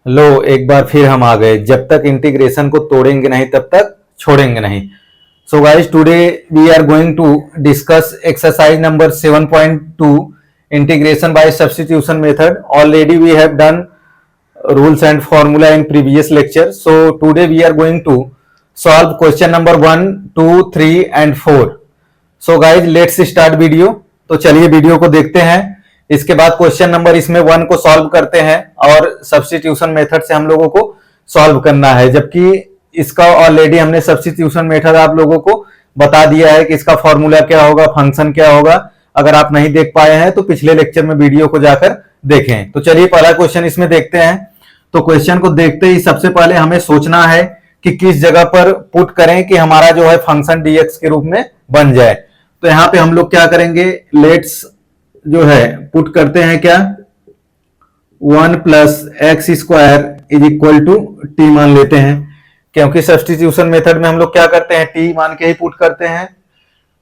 लो एक बार फिर हम आ गए। जब तक इंटीग्रेशन को तोड़ेंगे नहीं तब तक छोड़ेंगे नहीं। So guys, today we are going to discuss exercise number 7.2 integration by substitution method. Already we have done rules and formula in previous lecture. So today we are going to solve question number 1, 2, 3 and 4. So guys, let's start video. तो चलिए video को देखते हैं। इसके बाद question number इसमें 1 को solve करते हैं और सब्स्टिट्यूशन मेथड से हम लोगों को सॉल्व करना है, जबकि इसका ऑलरेडी हमने सब्स्टिट्यूशन मेथड आप लोगों को बता दिया है कि इसका फॉर्मूला क्या होगा, फंक्शन क्या होगा। अगर आप नहीं देख पाए हैं तो पिछले लेक्चर में वीडियो को जाकर देखें। तो चलिए पहला क्वेश्चन इसमें देखते हैं। तो क्वेश्चन को देखते ही सबसे पहले हमें सोचना है कि किस जगह पर पुट करें कि हमारा जो है फंक्शन dx के रूप में बन जाए। तो यहां पे हम लोग क्या करेंगे, लेट्स जो है पुट करते हैं क्या, 1 plus x square is equal to t मान लेते हैं, क्योंकि सब्स्टिट्यूशन मेथड में हम लोग क्या करते हैं, टी मान के ही पुट करते हैं।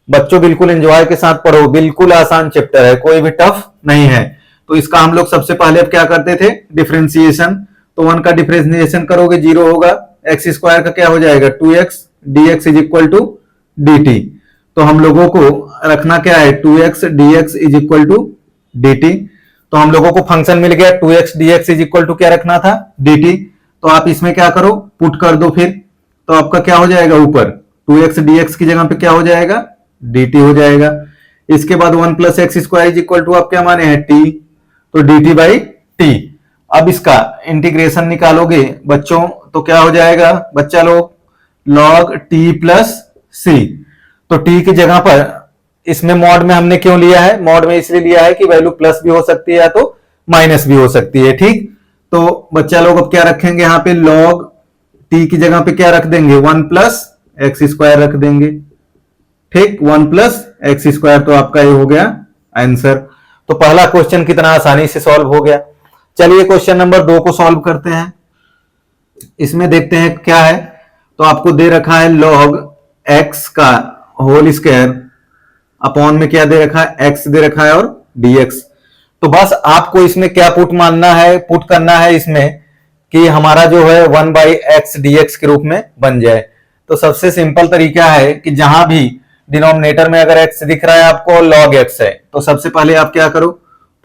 बच्चों बिल्कुल एंजॉय के साथ पढ़ो, बिल्कुल आसान चैप्टर है, कोई भी टफ नहीं है। तो इसका हम लोग सबसे पहले अब क्या करते थे, डिफरेंशिएशन। तो 1 का डिफरेंशिएशन करोगे 0 होगा, एक्स स्क्वायर का क्या हो जाएगा 2x, dx is equal to dt। तो हम लोगों को रखना क्या है, 2x dx is equal to dt। तो हम लोगों को फंक्शन मिल गया 2x dx is equal to क्या रखना था, dt। तो आप इसमें क्या करो, पुट कर दो फिर। तो आपका क्या हो जाएगा, ऊपर 2x dx की जगह पे क्या हो जाएगा, dt हो जाएगा। इसके बाद 1 plus x square is equal to आप क्या माने हैं, t, तो dt बाई t। अब इसका इंटीग्रेशन निकालोगे बच्चों तो क्या हो जाएगा बच्चा लोग, log t प्लस c। तो t की जगह पर इसमें मॉड में हमने क्यों लिया है, मॉड में इसलिए लिया है कि वैल्यू प्लस भी हो सकती है या तो माइनस भी हो सकती है, ठीक। तो बच्चा लोग अब क्या रखेंगे यहाँ पे, log t की जगह पे क्या रख देंगे, 1 प्लस एक्स स्क्वायर रख देंगे, ठीक। 1 प्लस एक्स स्क्वायर, तो आपका ये हो गया आंसर। तो पहला क्वेश्चन कितना आसानी से सॉल्व हो गया। चलिए क्वेश्चन नंबर 2 को सॉल्व करते हैं। इसमें देखते हैं क्या है। तो आपको दे रखा है log x का होल स्क्वायर अपॉन में क्या दे रखा है, x दे रखा है और dx। तो बस आपको इसमें क्या पुट मानना है, पुट करना है इसमें कि हमारा जो है 1 बाई एक्स dx के रूप में बन जाए। तो सबसे सिंपल तरीका है कि जहां भी डिनोमिनेटर में अगर x दिख रहा है आपको log x है, तो सबसे पहले आप क्या करो,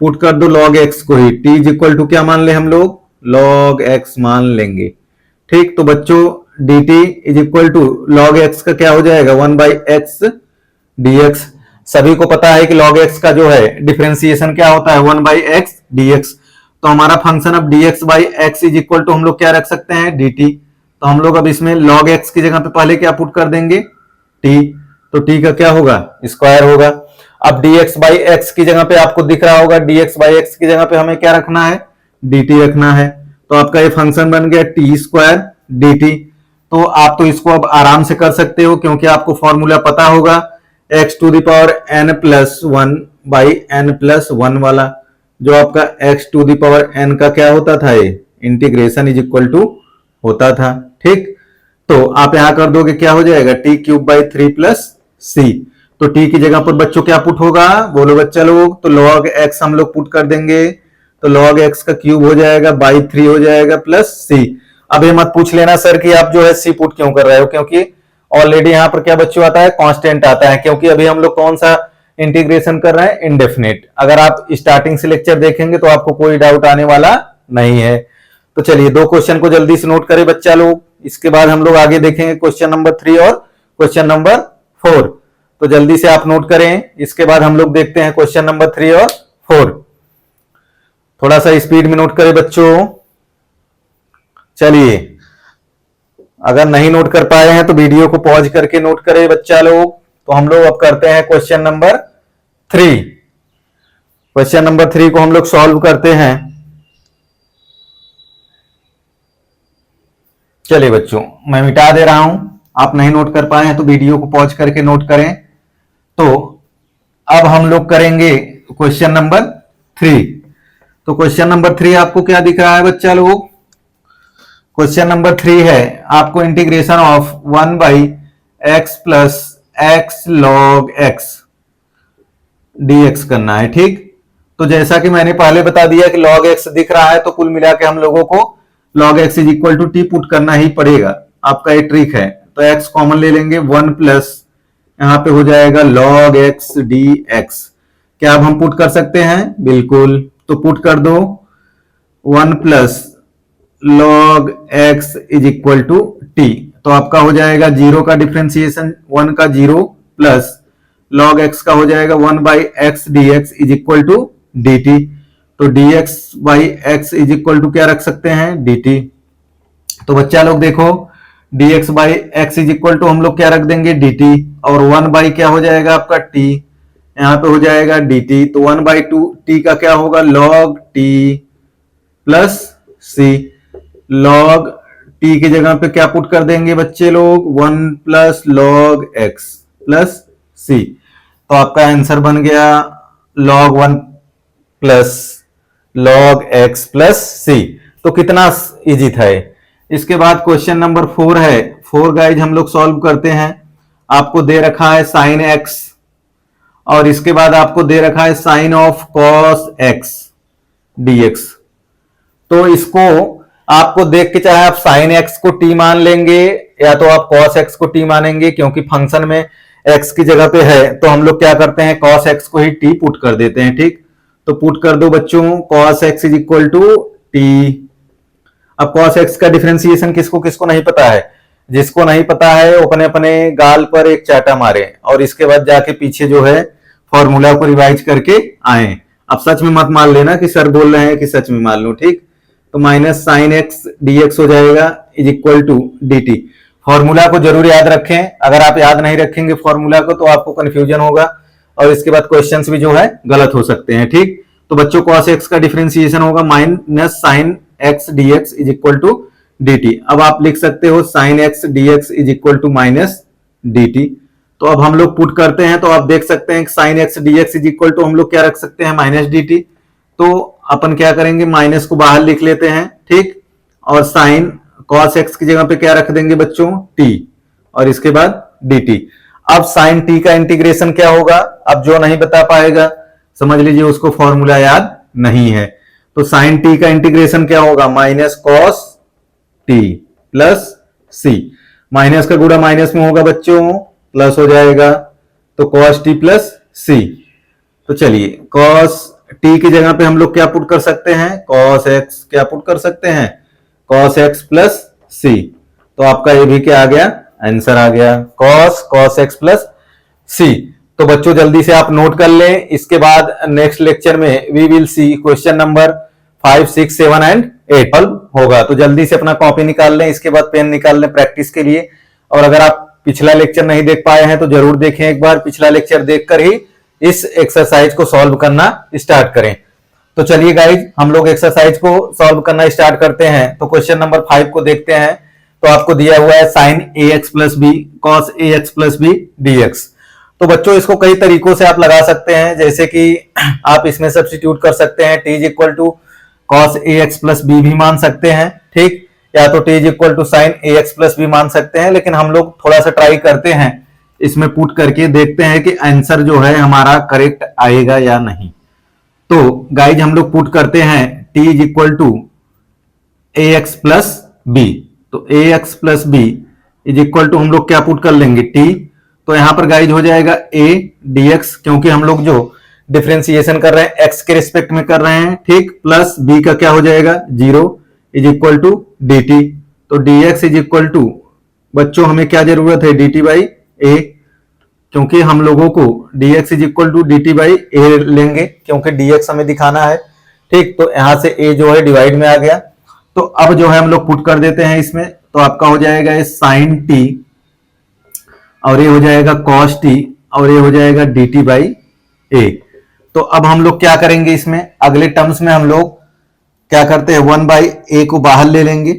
पुट कर दो log x को ही। t इज इक्वल टू क्या मान ले हम लोग, log x मान लेंगे, ठीक। तो बच्चों dt is equal to log x का क्या हो जाएगा, 1 बाई एक्स dx। सभी को पता है कि log x का जो है डिफरेंशिएशन क्या होता है, 1 बाई एक्स dx। तो हमारा फंक्शन अब dx by x is equal to हम लोग क्या रख सकते हैं, dt। तो हम लोग अब इसमें log x की जगह पे पहले क्या पुट कर देंगे, t। तो t का क्या होगा, स्क्वायर होगा। अब dx बाई एक्स की जगह पे आपको दिख रहा होगा, dx बाई एक्स की जगह पे हमें क्या रखना है, dt रखना है। तो आपका ये फंक्शन बन गया t स्क्वायर dt। तो आप तो इसको अब आराम से कर सकते हो, क्योंकि आपको फॉर्मूला पता होगा, x to the power n plus 1 by n plus 1 वाला, जो आपका x to the power n का क्या होता था, ये इंटीग्रेशन इज इक्वल टू होता था, ठीक। तो आप यहां कर दोगे क्या हो जाएगा, t cube by 3 plus c। तो t की जगह पर बच्चों क्या पुट होगा, बोलो बच्चा लोग, तो log x हम लोग पुट कर देंगे। तो log x का क्यूब हो जाएगा बाई 3 हो जाएगा प्लस c। अब ये मत पूछ लेना सर कि आप जो है c पुट क्यों कर रहे हो, क्योंकि ऑलरेडी यहां पर क्या बच्चों आता है, कांस्टेंट आता है, क्योंकि अभी हम लोग कौन सा इंटीग्रेशन कर रहे हैं, इंडेफिनिट। अगर आप स्टार्टिंग से लेक्चर देखेंगे तो आपको कोई डाउट आने वाला नहीं है। तो चलिए 2 क्वेश्चन को जल्दी से नोट करें बच्चा लोग, इसके बाद हम लोग आगे देखेंगे क्वेश्चन नंबर 3 और क्वेश्चन नंबर 4। तो जल्दी से आप नोट करें, इसके बाद हम लोग देखते हैं क्वेश्चन नंबर 3 और 4। थोड़ा सा स्पीड में नोट करें बच्चों। चलिए, अगर नहीं नोट कर पाए हैं तो वीडियो को पॉज करके नोट करें बच्चा लोग। तो हम लोग अब करते हैं क्वेश्चन नंबर 3। क्वेश्चन नंबर 3 को हम लोग सॉल्व करते हैं। चलिए बच्चों, मैं मिटा दे रहा हूं, आप नहीं नोट कर पाए हैं तो वीडियो को पॉज करके नोट करें। तो अब हम लोग करेंगे क्वेश्चन नंबर 3। तो क्वेश्चन नंबर 3 आपको क्या दिख रहा है बच्चा लोग, क्वेश्चन नंबर 3 है आपको integration of 1 by x plus x log x dx करना है, ठीक। तो जैसा कि मैंने पहले बता दिया कि log x दिख रहा है, तो कुल मिला के हम लोगों को log x is equal to t put करना ही पड़ेगा, आपका ये ट्रिक है। तो x कॉमन ले लेंगे, 1 प्लस यहाँ पे हो जाएगा log x dx। क्या अब हम पुट कर सकते हैं? बिल्कुल, तो पुट कर दो 1 plus log x is equal to t. तो आपका हो जाएगा 0 का डिफ्रेंसिएशन 1 का 0 प्लस log x का हो जाएगा 1 by x d x is equal to d t. तो dx by x is equal to क्या रख सकते हैं? dt। तो बच्चा लोग देखो dx by x is equal to हम लोग क्या रख देंगे? dt। और 1 बाई क्या हो जाएगा आपका t, यहाँ पे हो जाएगा dt। तो 1 बाई 2 t का क्या होगा? log t plus c। log t की जगह पे क्या पुट कर देंगे बच्चे लोग? 1 plus log x plus c। तो आपका आंसर बन गया log 1 plus log x plus c। तो कितना इजी था ये। इसके बाद क्वेश्चन नंबर 4 है। 4 गाइज हम लोग सॉल्व करते हैं। आपको दे रखा है साइन x और इसके बाद आपको दे रखा है sine of cos x dx। तो इसको आपको देख के चाहे आप साइन x को t मान लेंगे या तो आप cos x को t मानेंगे, क्योंकि फंक्शन में x की जगह पे है तो हम लोग क्या करते हैं? cos x को ही t पुट कर देते हैं। ठीक, तो पुट कर दो बच्चों cos x is equal to t। अब cos x का डिफरेंशिएशन किसको किसको नहीं पता है? जिसको नहीं पता है वो अपने अपने गाल पर एक चाटा मारे और इसके बाद जाके पीछे जो है फॉर्मूला को रिवाइज करके आए। अब सच में मत मान लेना कि सर बोल रहे हैं कि सच में मान लो। ठीक, तो माइनस साइन एक्स dx हो जाएगा is equal to dt। Formula को जरूर याद रखें, अगर आप याद नहीं रखेंगे फॉर्मूला को तो आपको कंफ्यूजन होगा और इसके बाद क्वेश्चंस भी जो है गलत हो सकते हैं। ठीक, तो बच्चों cos x का डिफरेंशिएशन होगा minus sine x dx is equal to dt। अब आप लिख सकते हो sine x dx is equal to minus dt। तो अब हम लोग पुट करते हैं तो आप देख सकते हैं sine x dx is equal to हम लोग क्या रख सकते हैं? Minus dt। तो अपन क्या करेंगे? माइनस को बाहर लिख लेते हैं। ठीक, और साइन cos x की जगह पे क्या रख देंगे बच्चों? t और इसके बाद dt। अब साइन t का इंटीग्रेशन क्या होगा? अब जो नहीं बता पाएगा समझ लीजिए उसको फॉर्मूला याद नहीं है। तो साइन t का इंटीग्रेशन क्या होगा? Minus cos t plus c। Minus का गुणा माइनस में होगा बच्चों, प्लस हो जाएगा तो cos t प्लस c। तो चलिए cos t की जगह पे हम लोग क्या पुट कर सकते हैं? cos x क्या पुट कर सकते हैं? cos x plus c। तो आपका ये भी क्या आ गया? आंसर आ गया cos x प्लस c। तो बच्चों जल्दी से आप नोट कर लें, इसके बाद नेक्स्ट लेक्चर में we will see question number 5, 6, 7 and 8 होगा। तो जल्दी से अपना कॉपी निकाल लें, इसके बाद पेन निकाल लें प्रैक्टिस के लिए। और अगर आप पिछला लेक्चर नहीं देख पाए हैं तो जरूर देखें एक बार, पिछला लेक्चर देखकर ही इस एक्सरसाइज को सॉल्व करना स्टार्ट करें। तो चलिए गाइज हम लोग एक्सरसाइज को सॉल्व करना स्टार्ट करते हैं। तो क्वेश्चन नंबर 5 को देखते हैं। तो आपको दिया हुआ है sine ax plus b cos ax plus b dx। तो बच्चों इसको कई तरीकों से आप लगा सकते हैं, जैसे कि आप इसमें सब्स्टिट्यूट कर सकते हैं t is equal to cos ax plus b भी मान सकते हैं। ठीक, या तो t is equal to sine ax plus b मान सकते हैं, लेकिन हम लोग थोड़ा सा ट्राई करते हैं, इसमें पुट करके देखते हैं कि आंसर जो है हमारा करेक्ट आएगा या नहीं। तो गाइज हम लोग पुट करते हैं t is equal to ax plus b. तो ax plus b is equal to हम लोग क्या पुट कर लेंगे? t। तो यहां पर गाइज हो जाएगा a dx, क्योंकि हम लोग जो डिफरेंशिएशन कर रहे हैं x के रिस्पेक्ट में कर रहे हैं। ठीक, प्लस b का क्या हो जाएगा? 0 इज इक्वल टू dt। तो dx इज इक्वल टू बच्चों हमें क्या जरूरत है? dt बाई a, क्योंकि हम लोगों को dx is equal to dt by a लेंगे, क्योंकि dx हमें दिखाना है। ठीक, तो यहां से a जो है डिवाइड में आ गया। तो अब जो है हम लोग पुट कर देते हैं इसमें। तो आपका हो जाएगा ये साइन t और ये हो जाएगा cos t और ये हो जाएगा dt बाई a। तो अब हम लोग क्या करेंगे? इसमें अगले टर्म्स में हम लोग क्या करते हैं? 1 बाई a को बाहर ले लेंगे।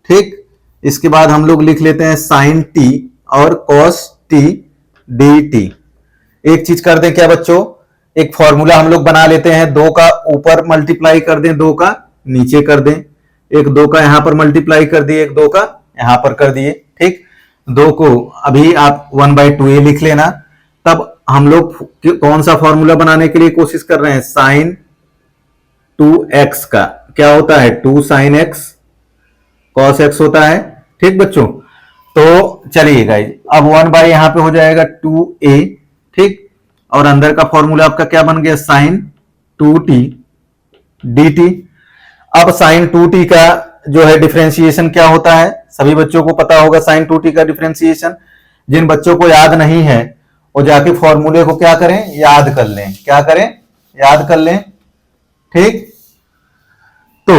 ठीक, इसके बाद हम लोग लिख लेते हैं साइन t और cos t dt। एक चीज कर दें क्या बच्चों? एक फॉर्मूला हम लोग बना लेते हैं, 2 का ऊपर मल्टीप्लाई कर दें, 2 का नीचे कर दें। एक 2 का यहां पर मल्टीप्लाई कर दिए, एक 2 का यहां पर कर दिए। ठीक, 2 को अभी आप 1/2a लिख लेना। तब हम लोग कौन सा फॉर्मूला बनाने के लिए कोशिश कर रहे हैं? साइन 2x का क्या होता है? 2 साइन x cos x होता है। ठीक बच्चों, तो चलिए गाइज, अब 1 बाई यहाँ पे हो जाएगा 2a। ठीक, और अंदर का फॉर्मूला आपका क्या बन गया, sin 2t dt। अब sin 2t का जो है डिफरेंशिएशन क्या होता है, सभी बच्चों को पता होगा sin 2t का डिफरेंशिएशन। जिन बच्चों को याद नहीं है वो जाके फॉर्मूले को क्या करें, याद कर लें। क्या करें, याद कर लें। ठीक, तो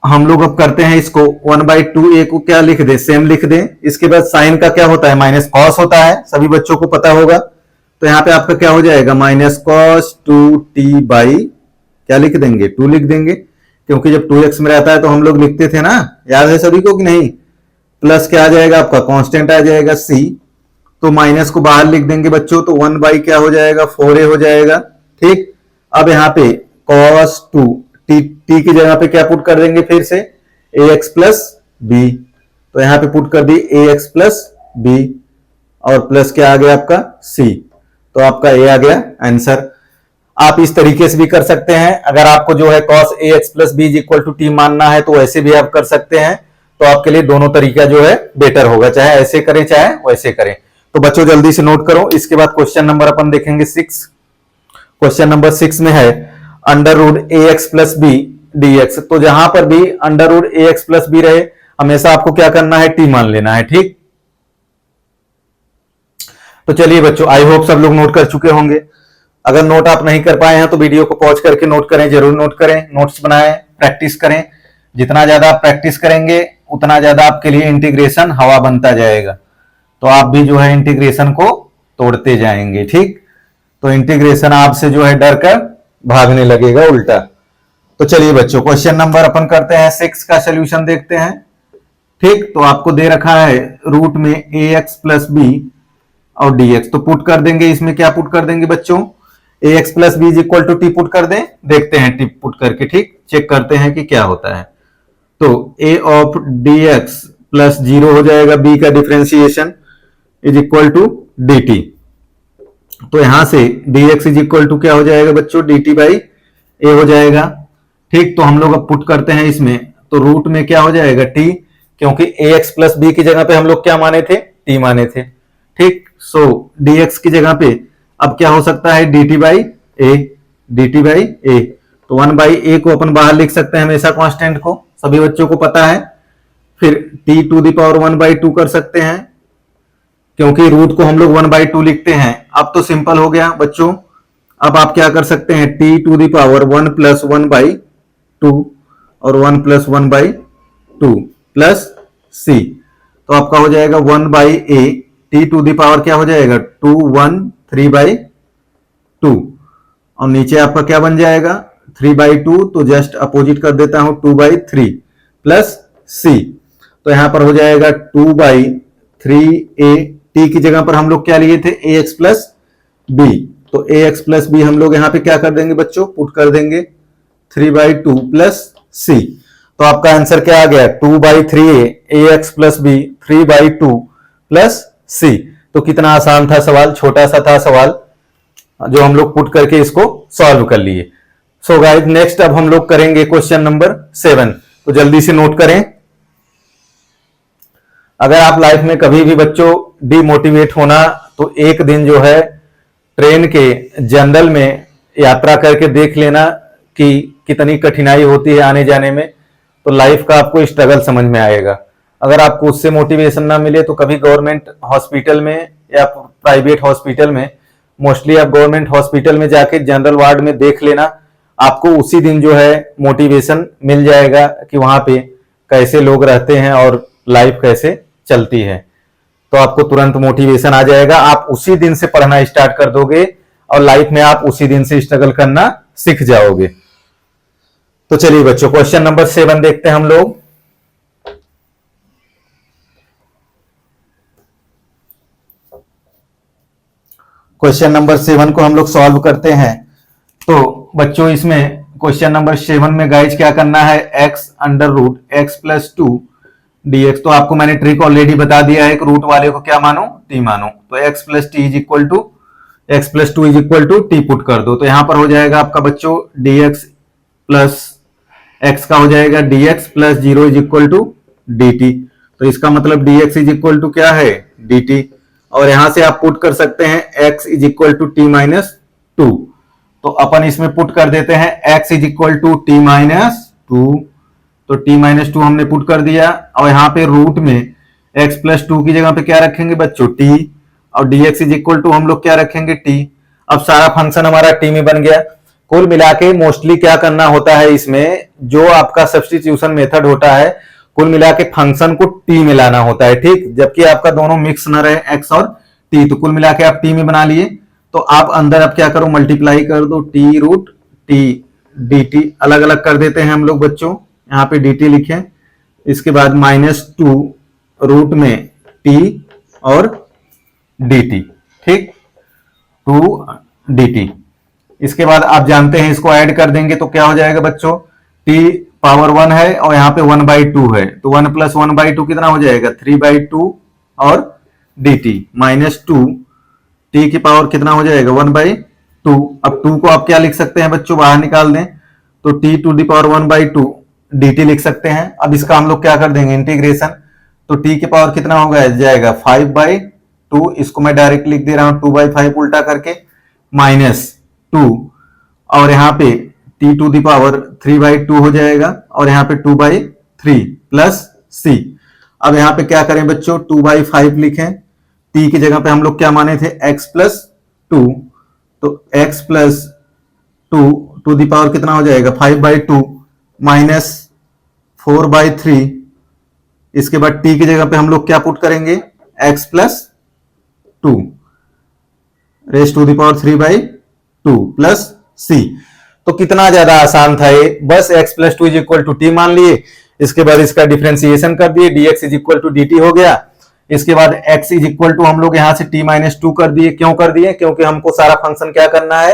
हम लोग अब करते हैं इसको 1/2a को क्या लिख दें, सेम लिख दें। इसके बाद साइन का क्या होता है, माइनस कॉस होता है, सभी बच्चों को पता होगा। तो यहाँ पे आपका क्या हो जाएगा, माइनस कॉस 2t बाई क्या लिख देंगे, 2 लिख देंगे, क्योंकि जब 2x में रहता है तो हम लोग लिखते थे ना, याद है सभी को कि नहीं। प्लस क्या आ जाएगा आपका, कांस्टेंट आ जाएगा c, तो माइनस को बाहर लिख देंगे बच्चों, तो 1 बाई क्या हो जाएगा, 4a हो जाएगा। ठीक, अब यहाँ पे cos 2 t की जगह पे क्या पुट कर देंगे, फिर से ax प्लस b, तो यहाँ पे पुट कर दी ax प्लस b, और प्लस क्या आ गया आपका c, तो आपका a आ गया आंसर। आप इस तरीके से भी कर सकते हैं, अगर आपको जो है cos ax plus b equal to t मानना है तो ऐसे भी आप कर सकते हैं। तो आपके लिए दोनों तरीका जो है बेटर होगा, चाहे ऐसे करें चाहे वैसे करें। तो बच्चों जल्दी से नोट करो। इसके बाद क्वेश्चन नंबर अपन देखेंगे 6। क्वेश्चन नंबर 6 में है under root ax plus b dx। तो जहां पर भी under root ax plus b रहे, हमेशा आपको क्या करना है, t मान लेना है। ठीक, तो चलिए बच्चों, आई होप सब लोग नोट कर चुके होंगे। अगर नोट आप नहीं कर पाए हैं तो वीडियो को पॉज करके नोट करें, जरूर नोट करें, नोट्स बनाएं, प्रैक्टिस करें। जितना ज्यादा आप प्रैक्टिस करेंगे उतना ज्यादा आपके लिए इंटीग्रेशन हवा बनता जाएगा, तो आप भी जो है इंटीग्रेशन को तोड़ते जाएंगे। ठीक, तो इंटीग्रेशन आपसे जो है डर कर भागने लगेगा उल्टा। तो चलिए बच्चों, क्वेश्चन नंबर अपन करते हैं 6 का सोल्यूशन देखते हैं। ठीक, तो आपको दे रखा है रूट में ax प्लस b और dx, तो पुट कर देंगे, इसमें क्या पुट कर देंगे बच्चों, ax plus b equal to t put कर दें, देखते हैं टी पुट करके। ठीक, चेक करते हैं कि क्या होता है। तो a ऑफ dx प्लस 0 हो जाएगा, b का differentiation is equal to dt। तो यहां से dx इज इक्वल टू क्या हो जाएगा बच्चों, dt बाई a हो जाएगा। ठीक, तो हम लोग अब पुट करते हैं इसमें, तो रूट में क्या हो जाएगा t, क्योंकि ax प्लस b की जगह पे हम लोग क्या माने थे, t माने थे। ठीक, सो dx की जगह पे अब क्या हो सकता है, dt by a, dt by a। तो 1 बाई a को अपन बाहर लिख सकते हैं हमेशा कांस्टेंट को, सभी बच्चों को पता है। फिर t टू द पावर 1/2 कर सकते हैं, क्योंकि रूट को हम लोग 1/2 लिखते हैं। अब तो सिंपल हो गया बच्चों, अब आप क्या कर सकते हैं, t to the power 1 plus 1/2 और 1 प्लस 1/2 प्लस c, तो आपका हो जाएगा 1 by a, t to the power क्या हो जाएगा 2 1 3/2, और नीचे आपका क्या बन जाएगा 3/2, तो जस्ट अपोजिट कर देता हूं 2/3 प्लस c, तो यहां पर हो जाएगा 2/3a। t की जगह पर हम लोग क्या लिए थे, ax प्लस b, तो ax प्लस b हम लोग यहां पे क्या कर देंगे बच्चों, पुट कर देंगे 3/2 प्लस c। तो आपका आंसर क्या आ गया, 2/3a, ax plus b 3/2 plus c। तो कितना आसान था सवाल, छोटा सा था सवाल, जो हम लोग पुट करके इसको सॉल्व कर लिए। सो गाइस, नेक्स्ट अब हम लोग करेंगे क्वेश्चन नंबर 7, तो जल्दी से नोट करें। अगर आप लाइफ में कभी भी बच्चों डिमोटिवेट होना, तो एक दिन जो है ट्रेन के जनरल में यात्रा करके देख लेना कि कितनी कठिनाई होती है आने जाने में, तो लाइफ का आपको स्ट्रगल समझ में आएगा। अगर आपको उससे मोटिवेशन ना मिले तो कभी गवर्नमेंट हॉस्पिटल में या प्राइवेट हॉस्पिटल में, मोस्टली आप गवर्नमेंट हॉस्पिटल में जाके जनरल वार्ड में देख लेना, आपको उसी दिन जो है मोटिवेशन मिल जाएगा कि वहां पे कैसे लोग रहते हैं और लाइफ कैसे चलती है। तो आपको तुरंत मोटिवेशन आ जाएगा, आप उसी दिन से पढ़ना स्टार्ट कर दोगे और लाइफ में आप उसी दिन से स्ट्रगल करना सीख जाओगे। तो चलिए बच्चों, क्वेश्चन नंबर 7 देखते हैं हम लोग। क्वेश्चन नंबर 7 को हम लोग सॉल्व करते हैं। तो बच्चों इसमें क्वेश्चन नंबर 7 में गाइज क्या करना है, x under root x plus 2 dx। तो आपको मैंने ट्रिक ऑलरेडी बता दिया है कि रूट वाले को क्या मानो, t मानो। तो x plus t is equal to x plus 2 is equal to t put कर दो, तो यहां पर हो जाएगा आपका बच्चों dx प्लस x का हो जाएगा dx plus 0 is equal to dt। तो इसका मतलब dx इज इक्वल टू क्या है, dt। और यहां से आप पुट कर सकते हैं x is equal to t minus two. तो अपन इसमें पुट कर देते हैं x is equal to t minus two. तो t माइनस टू हमने पुट कर दिया, और यहाँ पे रूट में x प्लस टू की जगह पे क्या रखेंगे बच्चों, t, और dx इज इक्वल टू हम लोग क्या रखेंगे, t। अब सारा फंक्शन हमारा t में बन गया। कुल मिला के मोस्टली क्या करना होता है इसमें, जो आपका सब्स्टिट्यूशन मेथड होता है, कुल मिला के फंक्शन को t में लाना होता है, ठीक। जबकि आपका दोनों मिक्स न रहे x और t, तो कुल मिला के आप t में बना लिए। तो आप अंदर अब क्या करो, मल्टीप्लाई कर दो, t रूट t dt। अलग अलग कर देते हैं हम लोग बच्चों, यहाँ पे dt लिखें, इसके बाद माइनस टू रूट में t और dt, ठीक, 2 dt। इसके बाद आप जानते हैं इसको ऐड कर देंगे तो क्या हो जाएगा बच्चों, t पावर 1 है और यहाँ पे 1/2 है, तो 1 प्लस 1/2 कितना हो जाएगा, 3/2 और dt माइनस 2 t की पावर कितना हो जाएगा, 1/2। अब 2 को आप क्या लिख सकते हैं बच्चों, बाहर निकाल दें, तो t to the power 1/2 dt लिख सकते हैं। अब इसका हम लोग क्या कर देंगे, इंटीग्रेशन, तो t की पावर कितना होगा, जाएगा 5/2, इसको मैं डायरेक्ट लिख दे रहा हूं 2/5 उल्टा करके, माइनस 2, और यहाँ पे t टू दी पावर 3/2 हो जाएगा, और यहाँ पे 2/3 प्लस c। अब यहाँ पे क्या करें बच्चों, 2/5 लिखें, t की जगह पे हम लोग क्या माने थे, x प्लस टू, तो x plus two to the power कितना हो जाएगा, 5/2 माइनस 4/3। इसके बाद t की जगह पे हम लोग क्या पुट करेंगे, x plus two raise to the power 3/2 plus c। तो कितना ज्यादा आसान था ये, बस x plus two is equal to t मान लिए, इसके बाद इसका डिफरेंशिएशन कर दिए, dx is equal to dt हो गया। इसके बाद x इज इक्वल टू हम लोग यहां से t माइनस टू कर दिए, क्यों कर दिए, क्योंकि हमको सारा फंक्शन क्या करना है,